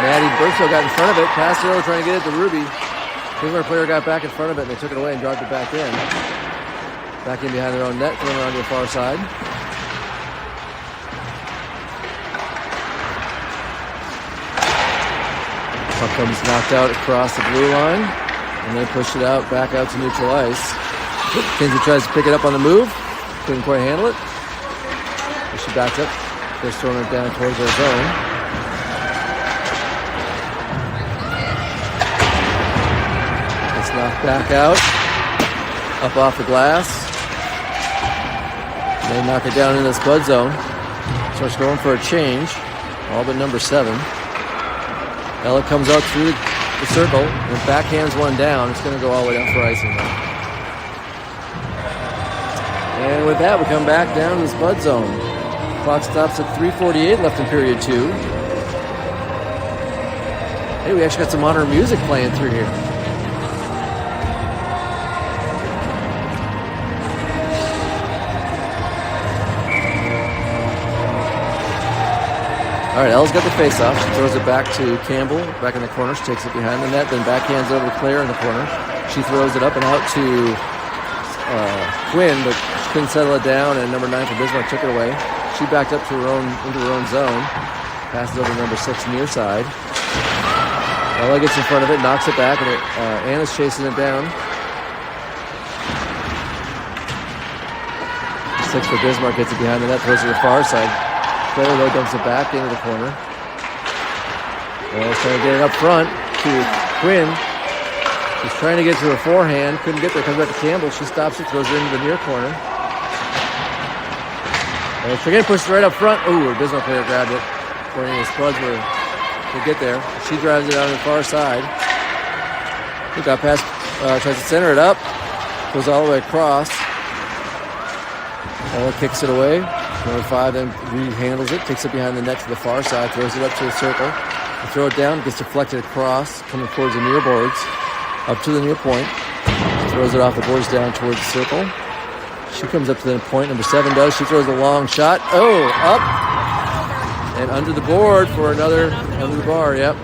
Maddie Burchill got in front of it. Passed it over trying to get it to Ruby. Bismarck player got back in front of it and they took it away and dropped it back in. Back in behind their own net, going around to the far side. Puck comes knocked out across the blue line. And they push it out, back out to neutral ice. Kinsey tries to pick it up on the move. Couldn't quite handle it. But she backs up. They're throwing it down towards their zone. It's knocked back out. Up off the glass. And they knock it down in the Spud zone. Starts going for a change. All but number 7. Ella comes out through the circle and backhands one down. It's going to go all the way down for icing now. And with that, we come back down to the Spud zone. Clock stops at 3:48 left in period 2. Hey, we actually got some modern music playing through here. All right, Ella's got the face-off. She throws it back to Campbell, back in the corner. She takes it behind the net, then backhands over to Claire in the corner. She throws it up and out to Quinn, but she couldn't settle it down, and number 9 for Bismarck took it away. She backed up to into her own zone. Passes over to number 6 near side. Ella gets in front of it, knocks it back, and Anna's chasing it down. 6 for Bismarck gets it behind the net, throws it to the far side. Claire, though, dumps it back into the corner. Ella's trying to get it up front to Quinn. She's trying to get to her forehand. Couldn't get there. Comes back to Campbell. She stops it, throws it into the near corner. And she's again pushed it right up front. Ooh, her Bismarck player grabbed it. Before any of the Spuds will get there. She drives it out on the far side. She got past, tries to center it up. Goes all the way across. Ella kicks it away. Number 5 then re-handles it, takes it behind the net to the far side, throws it up to the circle. They throw it down, gets deflected across, coming towards the near boards, up to the near point. Throws it off the boards down towards the circle. She comes up to the point, number 7 does. She throws a long shot. Oh, up and under the board for another, under the bar, yep.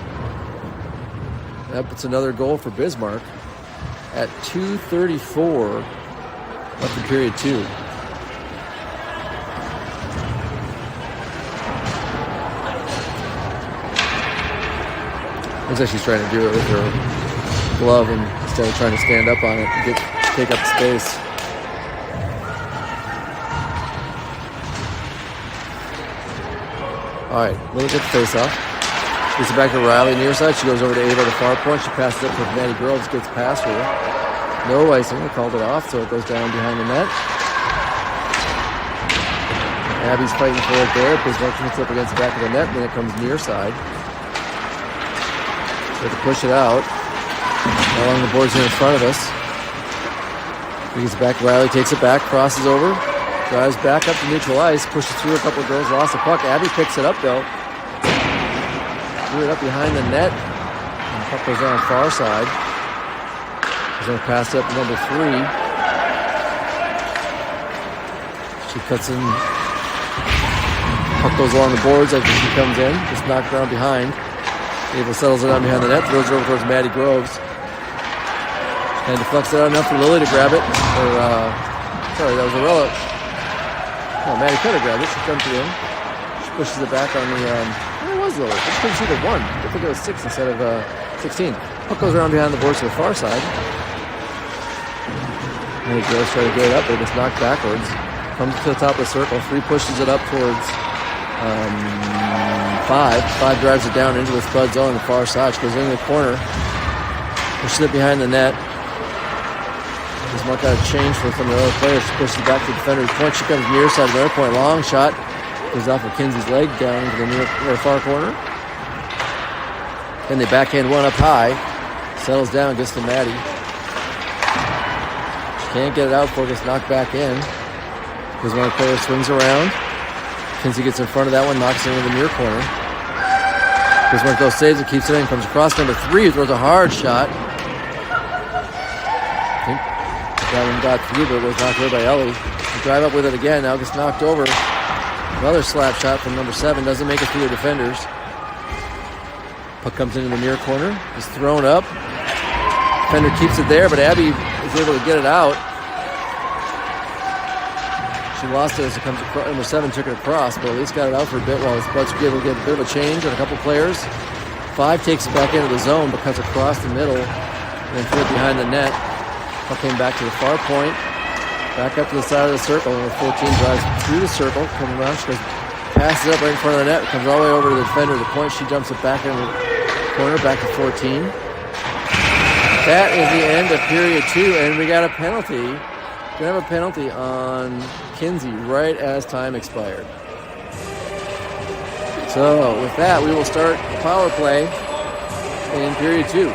That puts another goal for Bismarck at 2:34 left in period 2. Looks like she's trying to do it with her glove instead of trying to stand up on it and take up space. All right, little bit face off. Gets it back to Riley near side. She goes over to Ava at the far point. She passes it for Maddie Groves. Gets past her. No icing. They called it off, so it goes down behind the net. Abby's fighting for it there. Bismarck gets up against the back of the net, and then it comes near side. They have to push it out. Along the boards here in front of us. He gets it back. Riley takes it back, crosses over, drives back up to neutral ice, pushes through a couple of girls, lost the puck. Abby picks it up though. Threw it up behind the net. And the puck goes on the far side. He's going to pass it up to number 3. She cuts in. Puck goes along the boards after she comes in. Just knocked around behind. Ava settles it on behind the net, throws it over towards Maddie Groves. And deflects it out enough for Lily to grab it. Sorry, that was Arella. No, Maddie could have grabbed it. She comes in. She pushes it back on the. Where was Lily? I couldn't see the 1. I think it was 6 instead of 16. Puck goes around behind the boards to the far side. Maddie Groves try to get it up, but it gets knocked backwards. Comes to the top of the circle. 3 pushes it up towards 5. 5 drives it down into the Spuds on the far side. She goes into the corner. Pushes it behind the net. Bismarck got a change for some of the other players. She pushes it back to the defender's point. She comes near side of the other point. Long shot. Goes off of Kinsey's leg down to the near far corner. Then they backhand one up high. Settles down, gets to Maddie. She can't get it out before it gets knocked back in. Bismarck player swings around. Kinsey gets in front of that one, knocks it into the near corner. Bismarck though saves it, keeps it in, comes across number 3, throws a hard shot. I think that one got through, but it was knocked away by Ellie. They drive up with it again, now gets knocked over. Another slap shot from number 7, doesn't make it through the defenders. Puck comes into the near corner, is thrown up. Defender keeps it there, but Abby is able to get it out. She lost it as it comes across. Number 7 took it across, but at least got it out for a bit while the Spuds were able to get a bit of a change on a couple players. 5 takes it back into the zone, but cuts across the middle and then threw it behind the net. Puck came back to the far point, back up to the side of the circle. Number 14 drives through the circle, coming around. She goes, passes it up right in front of the net, comes all the way over to the defender. The point, she dumps it back in the corner, back to 14. That is the end of period 2, and we got a penalty. We're going to have a penalty on Kinsey right as time expired. So with that, we will start the power play in period 2.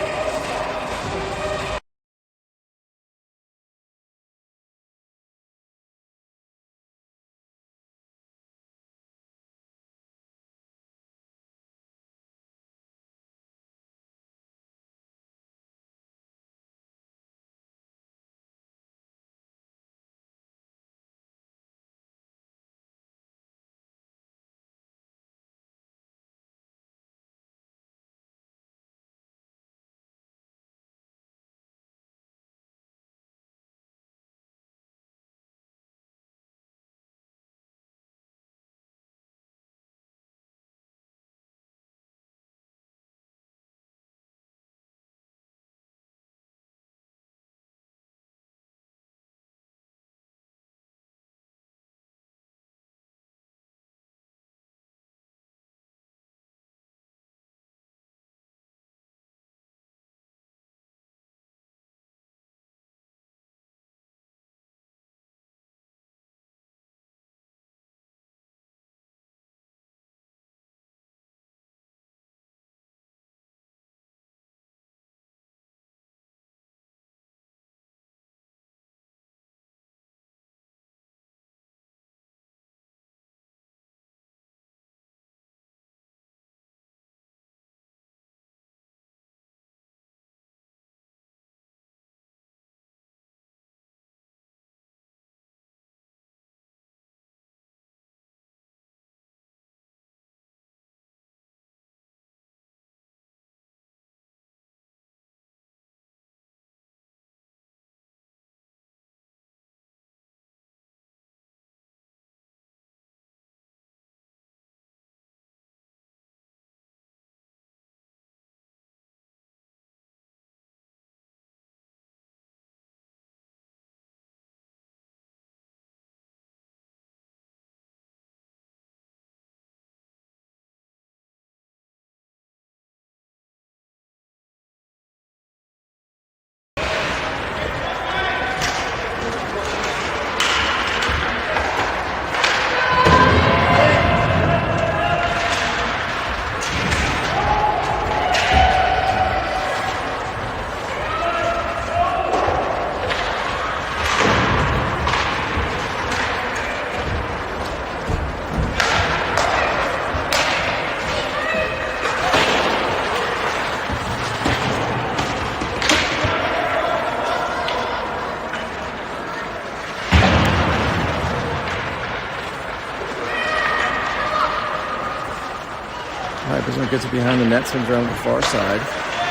Bismarck gets it behind the net, swings around to the far side.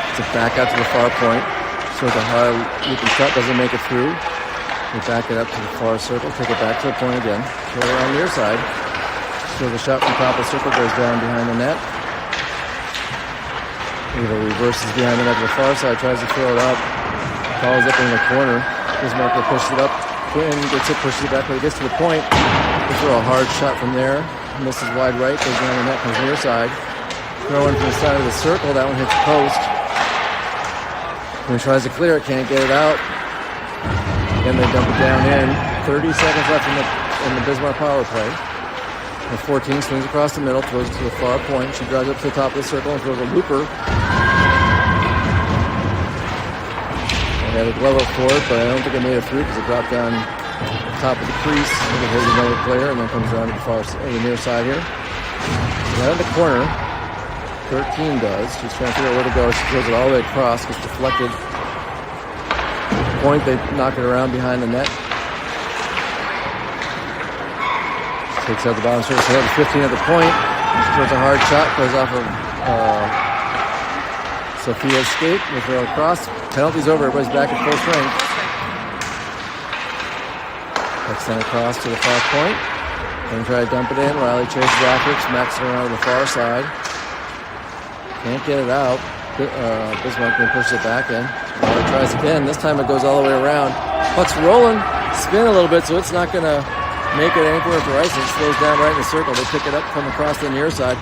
It's a back out to the far point. Shows a high looping shot, doesn't make it through. They back it up to the far circle, take it back to the point again. Throw it around near side. Shows a shot from top of the circle, goes down behind the net. Eva reverses behind the net to the far side, tries to throw it up. Follows up in the corner. Bismarck pushes it up. Quinn gets it, pushes it back when it gets to the point. They throw a hard shot from there. Misses wide right, goes down the net, comes near side. Throw in from the side of the circle, that one hits post. When he tries to clear it, can't get it out. Again, they dump it down in. 30 seconds left in the Bismarck power play. The 14 swings across the middle, throws it to the far point. She drives up to the top of the circle and throws a looper. They had a glove up for it, but I don't think it made it through because it dropped down top of the crease. It hit another player and then comes around to the near side here. Right in the corner, 13 does. She's trying to figure out where to go. She throws it all the way across, gets deflected. Point, they knock it around behind the net. Takes out the bottom circle, so that's 15 at the point. She throws a hard shot, goes off of Sophia's skate. They throw it across. Penalty's over, everybody's back at full strength. Sent across to the far point. Then try to dump it in. Riley chases after it, smacks it around to the far side. Can't get it out. Bismarck then pushes it back in. Riley tries again. This time it goes all the way around. Puck's rolling, spin a little bit, so it's not going to make it anywhere for ice. It slows down right in the circle. They pick it up, come across the near side.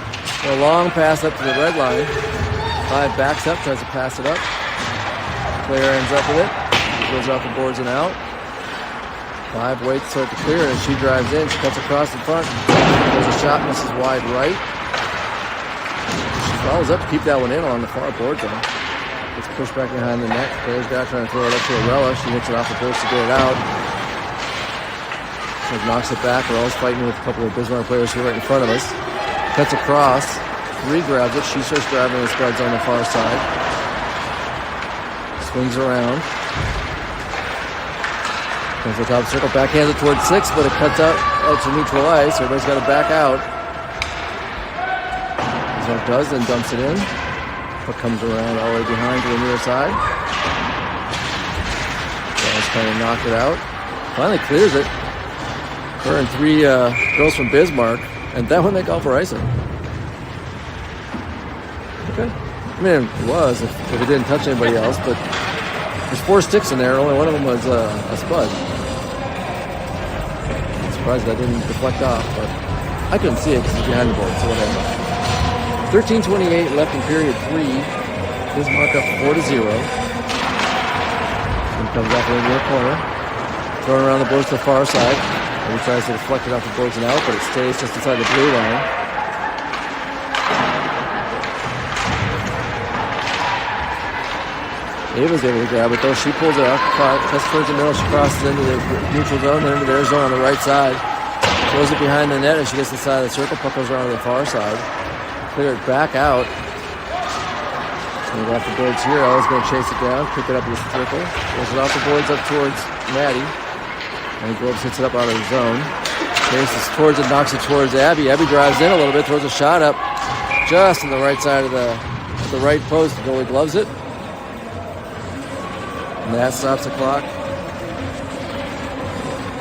A long pass up to the red line. Five backs up, tries to pass it up. Player ends up with it. Goes off the boards and out. Five waits to start to clear, and she drives in. She cuts across the front. There's a shot, misses wide right. She follows up to keep that one in on the far board zone. Gets pushed back behind the net. Player's down trying to throw it up to Arella. She hits it off the post to get it out. She knocks it back. Arella's fighting with a couple of Bismarck players who are right in front of us. Cuts across. Three grabs it. She starts driving the Spuds on the far side. Swings around. Comes to the top of the circle, backhands it towards six, but it cuts out to neutral ice. Everybody's got to back out. So it does, then dumps it in. Puck comes around all the way behind to the near side. Guys trying to knock it out. Finally clears it. Her and three girls from Bismarck, and that one they call for icing. Okay. I mean, it was if it didn't touch anybody else, but there's four sticks in there. Only one of them was a Spud. I'm surprised that didn't deflect off, but I couldn't see it because it's behind the board, so whatever. 13:28 left in period 3. Bismarck up 4-0. And comes off in the near corner. Throwing around the boards to the far side. And he tries to deflect it off the boards and out, but it stays just inside the blue line. Ava's able to grab it though. She pulls it out, cuts towards the middle. She crosses into the neutral zone, then into their zone on the right side. Throws it behind the net as she gets to the side of the circle. Puck goes around to the far side. Clear it back out. So we got the boards here. Ella's going to chase it down, pick it up in the circle. Throws it off the boards up towards Maddie. And Groves hits it up out of the zone. Chases towards it, knocks it towards Abby. Abby drives in a little bit, throws a shot up just on the right side of the right post. The goalie gloves it. And that stops the clock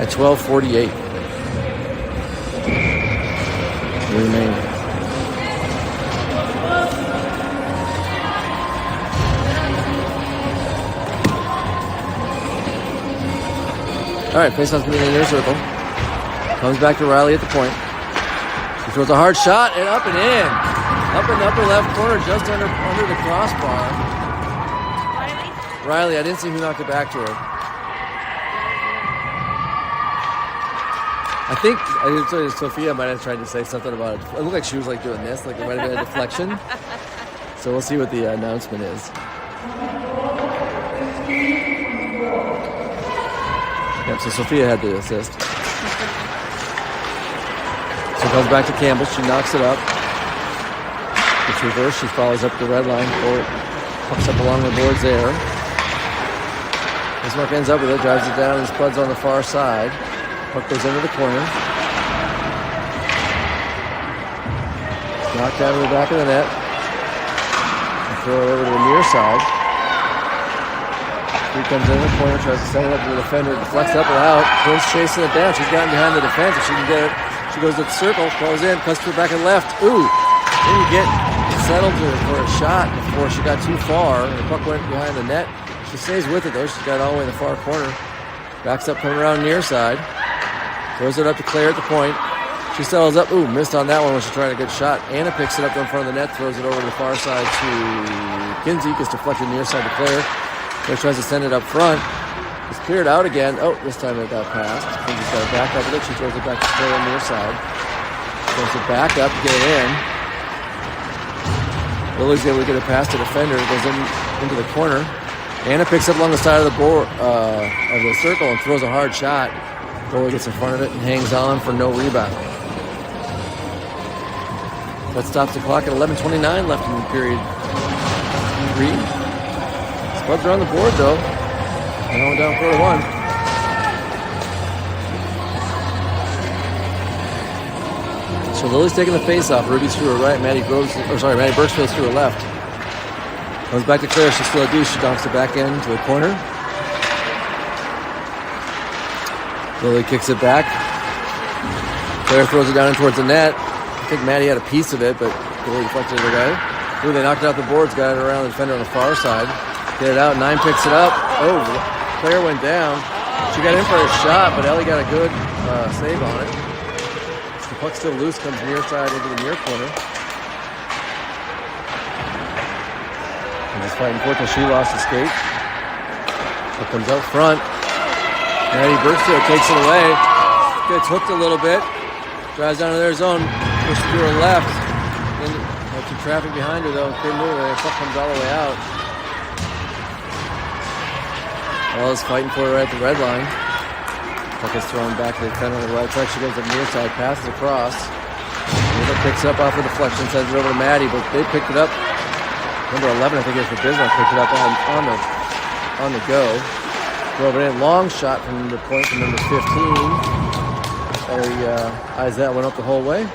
at 12:48. Remaining. All right, faceoff's moving in the near circle. Comes back to Riley at the point. She throws a hard shot and up and in. Up in the upper left corner, just under the crossbar. Riley, I didn't see who knocked it back to her. I think Sophia might have tried to say something about it. It looked like she was like doing this, like it might have been a deflection. So we'll see what the announcement is. Yep, so Sophia had the assist. So it goes back to Campbell. She knocks it up. It's reversed. She follows up the red line. Pucks up along the boards there. Bismarck ends up with it, drives it down, and Spuds on the far side. Puck goes into the corner. Knocked out of the back of the net. throw it over to the near side. He comes in the corner, tries to send it up to the defender, deflects up and out. Quinn's chasing it down. She's gotten behind the defense. If she can get it, she goes to the circle, throws in, cuts to her back and left. Ooh! Didn't get settled for a shot before she got too far. And the puck went behind the net. She stays with it though. She's got it all the way in the far corner. Backs up, coming around near side. Throws it up to Claire at the point. She settles up. Ooh, missed on that one when she tried a good shot. Anna picks it up in front of the net, throws it over to the far side to Kinsey. Gets deflected near side to Claire. Claire tries to send it up front. It's cleared out again. Oh, this time it got passed. Kinsey's got it back up with it. She throws it back to Claire on near side. Throws it back up to get it in. Lily's able to get it past the defender. It goes into the corner. Anna picks up along the side of the board of the circle and throws a hard shot. Goalie gets in front of it and hangs on for no rebound. That stops the clock at 11:29 left in period 3. Spuds are on the board though. Now down 4-1. So Lily's taking the face-off. Ruby's to her right. Maddie Birchfield's to her left. Comes back to Claire. She's still a deuce. She donks it back into the corner. Lily kicks it back. Claire throws it down in towards the net. I think Maddie had a piece of it, but Lily deflected it away. Ooh, they knocked it out the boards. Got it around the defender on the far side. Get it out. 9 picks it up. Oh, Claire went down. She got in for a shot, but Ellie got a good save on it. The puck still loose. Comes near side into the near corner. She's fighting for it till she lost the skate. Puck comes out front. Maddie Birchfield takes it away. Gets hooked a little bit. Drives down to their zone. Pushes to her left. Then had some traffic behind her though. Couldn't move it. Puck comes all the way out. Ella's fighting for it right at the red line. Puck is thrown back to the defender on the right side. She goes to the near side. Passes across. Ava picks up off the deflection. Sends it over to Maddie. But they picked it up. Number 11, I think it was for Bismarck, picked it up on the go. Drove it in. Long shot from the point from number 15. Ellie eyes that one up the whole way.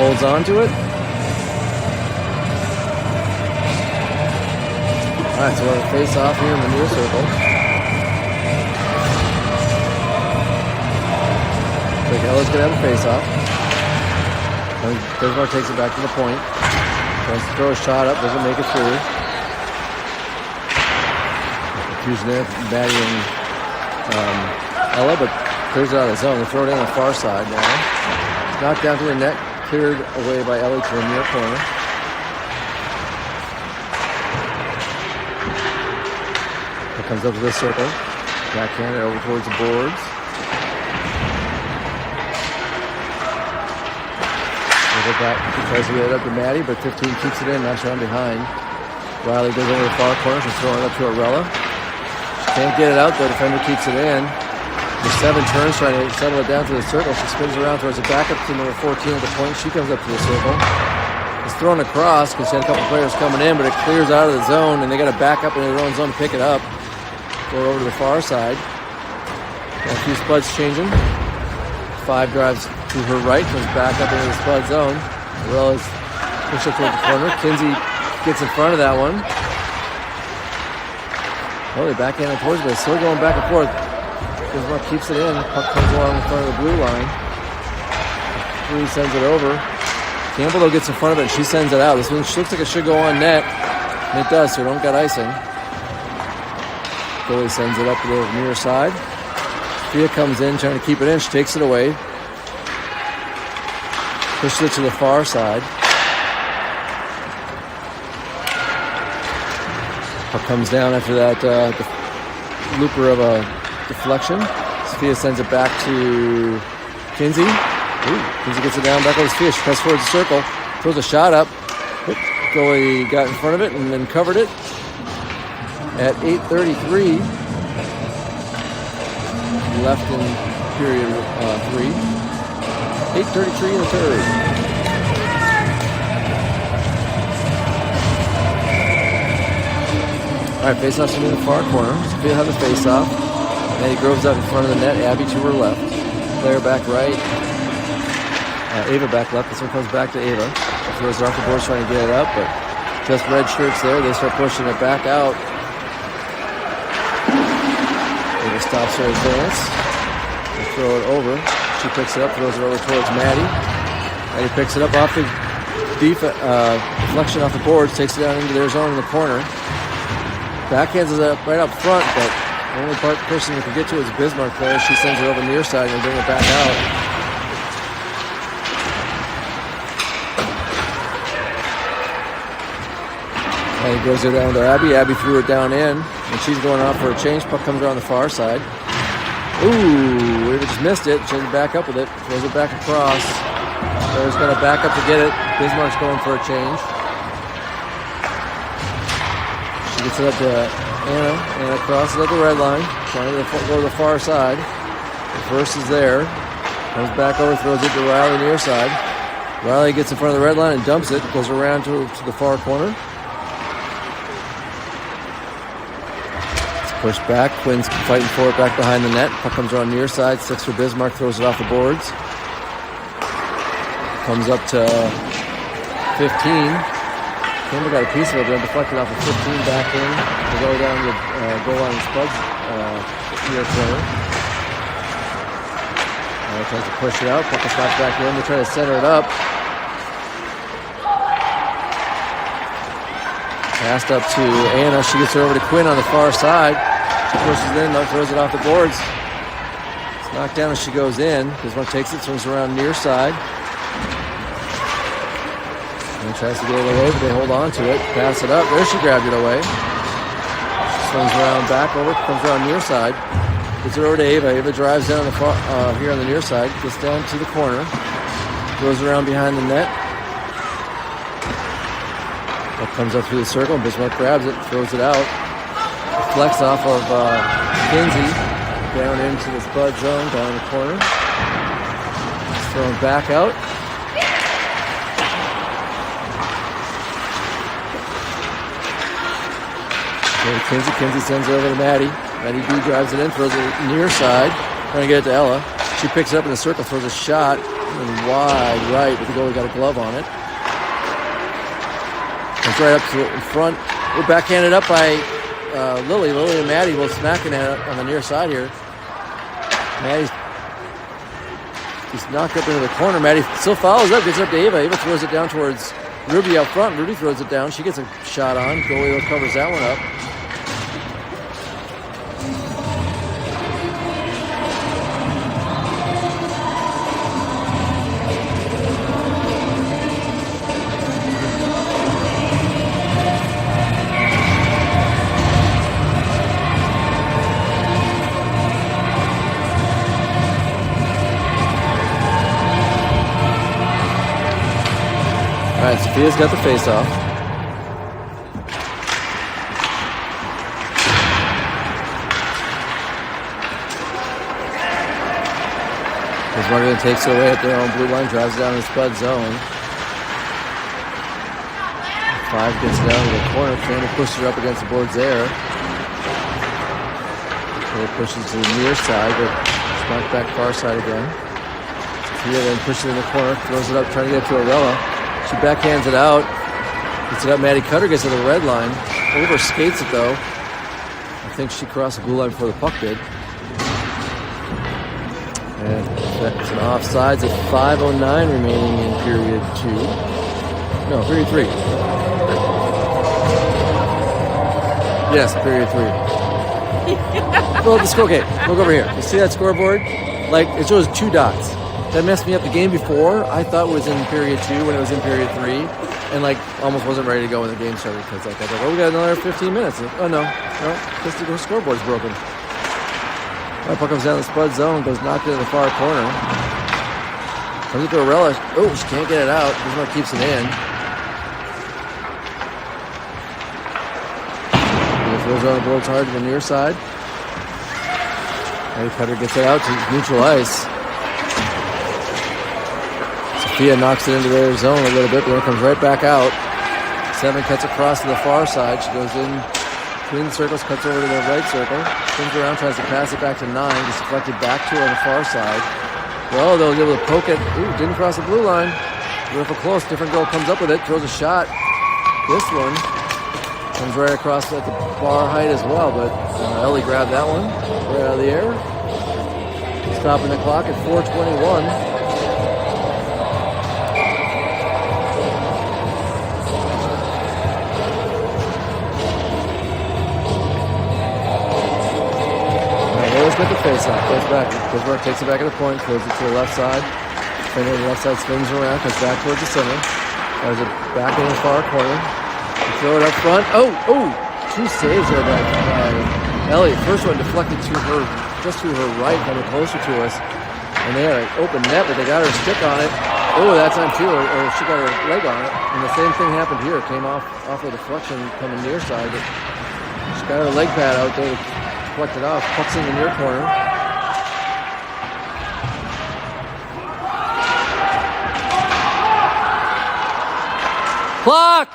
Holds on to it. All right, so we're going to face off here in the near circle. I think Ella's going to have a face off. Bismarck takes it back to the point. Tries to throw a shot up, doesn't make it through. Accusing there, Maddie and Ella, but clears it out of the zone. They throw it in on the far side now. It's knocked down to the net, cleared away by Ellie to the near corner. It comes up to this circle. Backhanded over towards the boards. He tries to get it up to Maddie, but 15 keeps it in, knocks her on behind. Riley goes over the far corner, she's throwing it up to Arella. She can't get it out, the defender keeps it in. There's 7 turns trying to settle it down to the circle. She spins around, throws it back up to number 14 at the point. She comes up to the circle. It's thrown across because she had a couple players coming in, but it clears out of the zone, and they got to back up in their own zone to pick it up. Go over to the far side. Got a few Spuds changing. 5 drives to her right, comes back up into the Spud zone. Arella's pushed up towards the corner. Kinsey gets in front of that one. Oh, they backhanded towards it, but it's still going back and forth. Bismarck keeps it in. Puck comes along in front of the blue line. Blue sends it over. Campbell, though, gets in front of it, and she sends it out. This one looks like it should go on net, and it does, so it don't got icing. Goalie sends it up to the near side. Sophia comes in, trying to keep it in. She takes it away. Pushes it to the far side. Puck comes down after that looper of a deflection. Sophia sends it back to Kinsey. Ooh, Kinsey gets it down back over Sophia. She cuts towards the circle. Throws a shot up. Goalie got in front of it and then covered it. At 8:33 left in period 3. 8:33 in the third. All right, face-off's in the far corner. Sophia has the face-off. Maddie Groves out in front of the net. Abby to her left. Claire back right. Ava back left. This one comes back to Ava. Throws it off the board trying to get it up, but just red shirts there. They start pushing it back out. Ava stops her advance. They throw it over. She picks it up, throws it over towards Maddie. Maddie picks it up off the deflection off the boards, takes it down into their zone in the corner. Backhands it up right up front, but the only person who can get to it is Bismarck player. She sends it over near side and bring it back out. And he goes it down to Abby. Abby threw it down in, and she's going off for a change. Puck comes around the far side. Ooh, Ava just missed it. Changes back up with it. Throws it back across. Player's got to back up to get it. Bismarck's going for a change. She gets it up to Anna. Anna crosses up the red line. Trying to go to the far side. The first is there. Comes back over, throws it to Riley near side. Riley gets in front of the red line and dumps it. Goes around to the far corner. Push back, Quinn's fighting for it back behind the net. Puck comes around near side, sticks for Bismarck, throws it off the boards. Comes up to 15. Campbell got a piece of it, then deflected off of 15 back in to go down the goal line Spuds near corner. Tries to push it out, puck is knocked back in. They try to center it up. Passed up to Anna. She gets it over to Quinn on the far side. She pushes it in, throws it off the boards. It's knocked down as she goes in. Bismarck takes it, swings around near side. And tries to get it away, but they hold on to it. Pass it up. There she grabbed it away. She swings around back over, comes around near side. Gets it over to Ava. Ava drives down the far, here on the near side. Gets down to the corner. Goes around behind the net. Puck comes up through the circle, and Bismarck grabs it, throws it out. Deflects off of Kinsey, down into the Spud zone, down in the corner. It's thrown back out. Kinsey sends it over to Maddie. Maddie B drives it in, throws it near side, trying to get it to Ella. She picks it up in the circle, throws a shot, and wide right, but the goalie got a glove on it. It's right up to in front. We're backhanded up by Lily. Lily and Maddie both smacking at it on the near side here. Maddie's just knocked up into the corner. Maddie still follows up, gets up to Ava. Ava throws it down towards Ruby out front. Ruby throws it down. She gets a shot on. Goalie covers that one up. All right, Sophia's got the face-off. Bismarck takes it away at their own blue line, drives it down in the Spud zone. 5 gets down to the corner. Trainer pushes her up against the boards there. Sophia pushes to the near side, but it's knocked back far side again. Sophia then pushes it in the corner, throws it up, trying to get to Arella. She backhands it out. Gets it up. Maddie Cutter gets to the red line. Over skates it though. I think she crossed the blue line before the puck did. And that's an offsides at 5:09 remaining in period 2. No, period 3. Yes, period 3. Well, the score. Okay, look over here. You see that scoreboard? Like it shows 2 dots. That messed me up the game before. I thought it was in period 2 when it was in period 3, and like almost wasn't ready to go when the game started because like I thought, oh, we got another 15 minutes. Like, oh no, because the scoreboard's broken. Right, puck comes down the Spud zone, goes knocked into the far corner. Comes into Arella. Oh, she can't get it out. Bismarck keeps it in. Throws it on the boards hard to the near side. Maddie Cutter gets it out to neutral ice. Sophia knocks it into their zone a little bit, but then it comes right back out. 7 cuts across to the far side. She goes in between the circles, cuts over to the right circle, spins around, tries to pass it back to 9, gets deflected back to her on the far side. Well, they'll be able to poke it. Ooh, didn't cross the blue line. Beautiful close. Different girl comes up with it, throws a shot. This one comes right across at the bar height as well, but Ellie grabbed that one right out of the air. Stopping the clock at 4:21. Let's get the face off. Goes back. Bismarck takes it back at the point, throws it to the left side. Finger to the left side, spins around, comes back towards the center. There's it back in the far corner. Throw it up front. Oh! Two saves there by Ellie. First one deflected to her, just to her right, coming closer to us. And they had an open net, but they got her stick on it. Oh, that time too, or she got her leg on it. And the same thing happened here. It came off of deflection coming near side, but she got her leg pad out there. Deflected off, pucks in the near corner. Clock!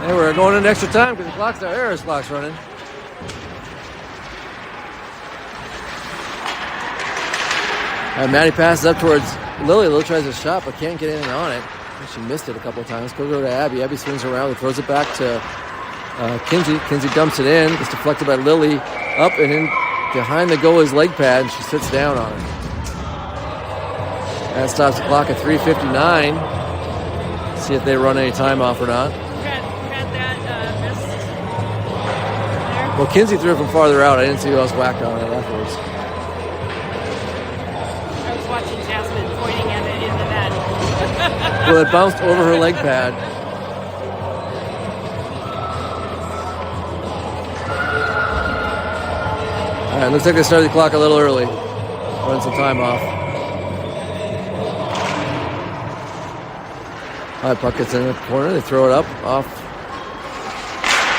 And we're going into extra time because the clock's there. There's clock's running. Maddie passes up towards Lily. Lily tries a shot but can't get anything on it. She missed it a couple of times. Goes over to Abby. Abby swings around and throws it back to Kinsey. Kinsey dumps it in. It's deflected by Lily. Up and in behind the goalie's leg pad. And she sits down on it. That stops the clock at 3:59. See if they run any time off or not. Had that missed there. Well, Kinsey threw it from farther out. I didn't see who else whacked on it afterwards. I was watching Jasmine pointing at it in the net. Well, it bounced over her leg pad. All right, looks like they started the clock a little early. Run some time off. All right, puck gets in the corner. They throw it up, off.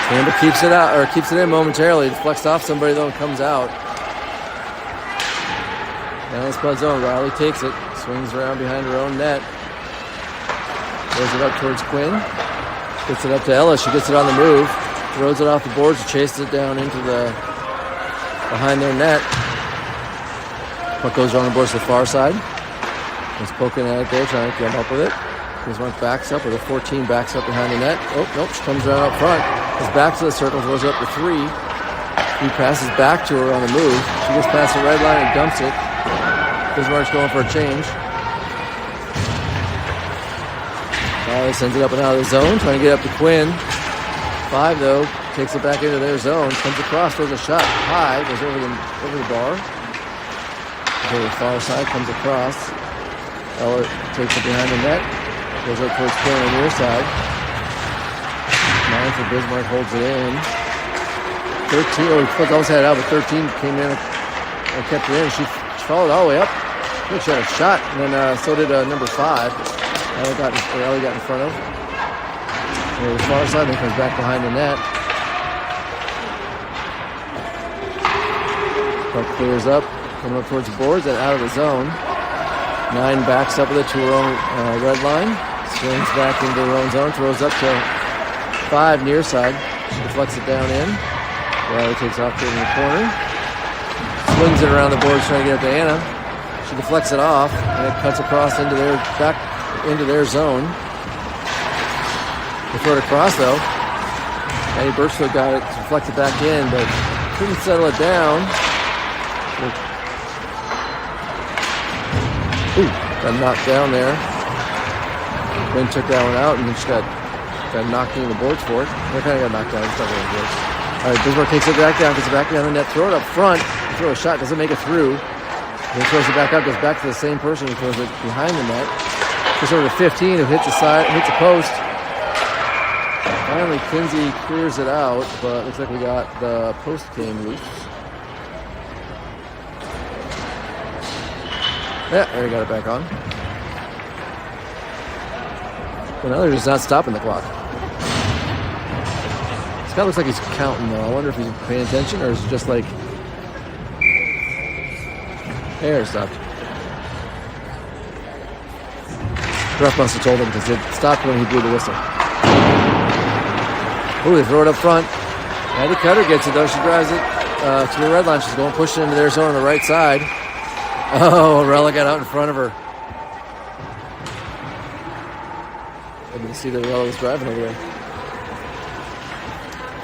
Campbell keeps it out, or keeps it in momentarily. It deflects off somebody though and comes out. Now the Spuds zone. Riley takes it, swings around behind her own net. Throws it up towards Quinn. Gets it up to Ella. She gets it on the move. Throws it off the boards and chases it down into the behind their net. Puck goes on the boards to the far side. He's poking at it there, trying to come up with it. Bismarck backs up with a 14, backs up behind the net. Oh, nope, she comes around up front. Goes back to the circle, throws it up to 3. He passes back to her on the move. She gets past the red line and dumps it. Bismarck's going for a change. Riley sends it up and out of the zone, trying to get up to Quinn. 5 though, takes it back into their zone, comes across, throws a shot high, goes over the bar. To the far side, comes across. Ella takes it behind the net, goes up towards Quinn on the near side. 9 for Bismarck, holds it in. 13, he almost had it out, but 13 came in and kept it in. She followed all the way up. I think she had a shot, and then so did number 5. Ellie got in front of. To the far side, then comes back behind the net. Puck clears up, coming up towards the boards and out of the zone. 9 backs up with it to her own red line. Swings back into her own zone, throws up to 5 near side. She deflects it down in. Riley takes off to it in the corner. Swings it around the boards trying to get it to Anna. She deflects it off, and it cuts across into their zone. They throw it across though. Eddie Birchfield got it, deflected back in, but couldn't settle it down. Ooh, got knocked down there. Quinn took that one out, and then she got knocked into the boards for it. They kind of got knocked down. It's not really good. All right, Bismarck takes it back down, gets it back down the net, throw it up front, throw a shot, doesn't make it through. Then throws it back up, goes back to the same person who throws it behind the net. Goes over to 15, who hits the side, hits the post. Finally, Kinsey clears it out, but looks like we got the post came loose. Yeah, there we got it back on. But now they're just not stopping the clock. This guy looks like he's counting, though. I wonder if he's paying attention, or is it just like... There, it stopped. Ref must have told him because it stopped when he blew the whistle. Ooh, they throw it up front. Maddie Cutter gets it, though. She drives it to the red line. She's going pushing into their zone on the right side. Oh, Rella got out in front of her. And You see that Arella was driving over there.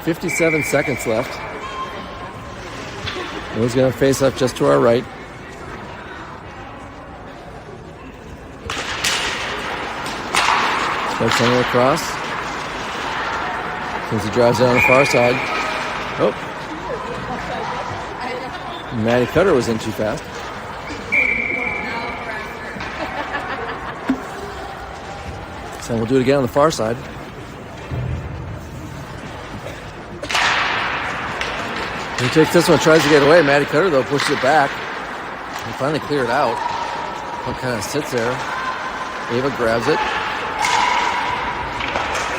57 seconds left. He's going to face up just to our right. Spuds sending it across. Since he drives it on the far side. Oh. Maddie Cutter was in too fast. So we'll do it again on the far side. He takes this one, tries to get away. Maddie Cutter, though, pushes it back. He finally cleared it out. Puck kind of sits there. Ava grabs it.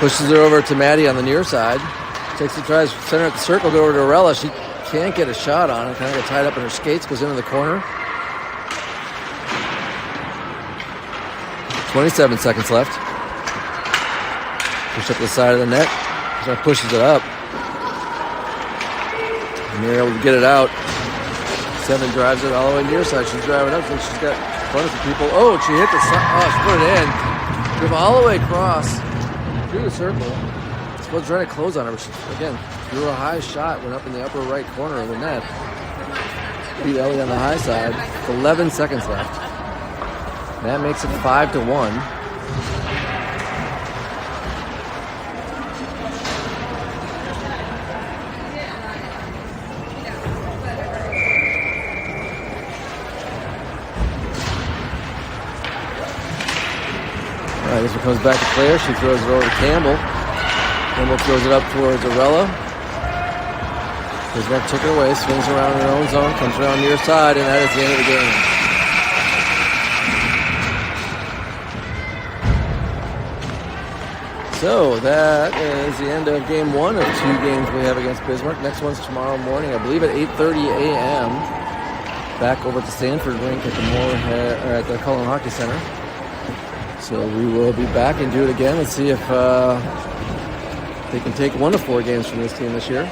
Pushes it over to Maddie on the near side. Takes it, tries to center at the circle, go over to Arella. She can't get a shot on it. Kind of got tied up in her skates, goes into the corner. 27 seconds left. Push up the side of the net. So pushes it up. And they're able to get it out. Seven drives it all the way near side. She's driving up, so she's got in front of some people. Oh, she hit the side. Oh, she put it in. Drove all the way across through the circle. Spuds trying to close on her, but she, again, threw a high shot, went up in the upper right corner of the net. Beat Ellie on the high side. 11 seconds left. That makes it 5-1. All right, this one comes back to Claire. She throws it over to Campbell. Campbell throws it up towards Arella. Bismarck took it away, swings around in her own zone, comes around near side, and that is the end of the game. So that is the end of game one of two games we have against Bismarck. Next one's tomorrow morning, I believe at 8:30 a.m. Back over at the Stanford rink at the Moorhead, or at the Cullen Hockey Center. So we will be back and do it again. Let's see if they can take 1 of 4 games from this team this year.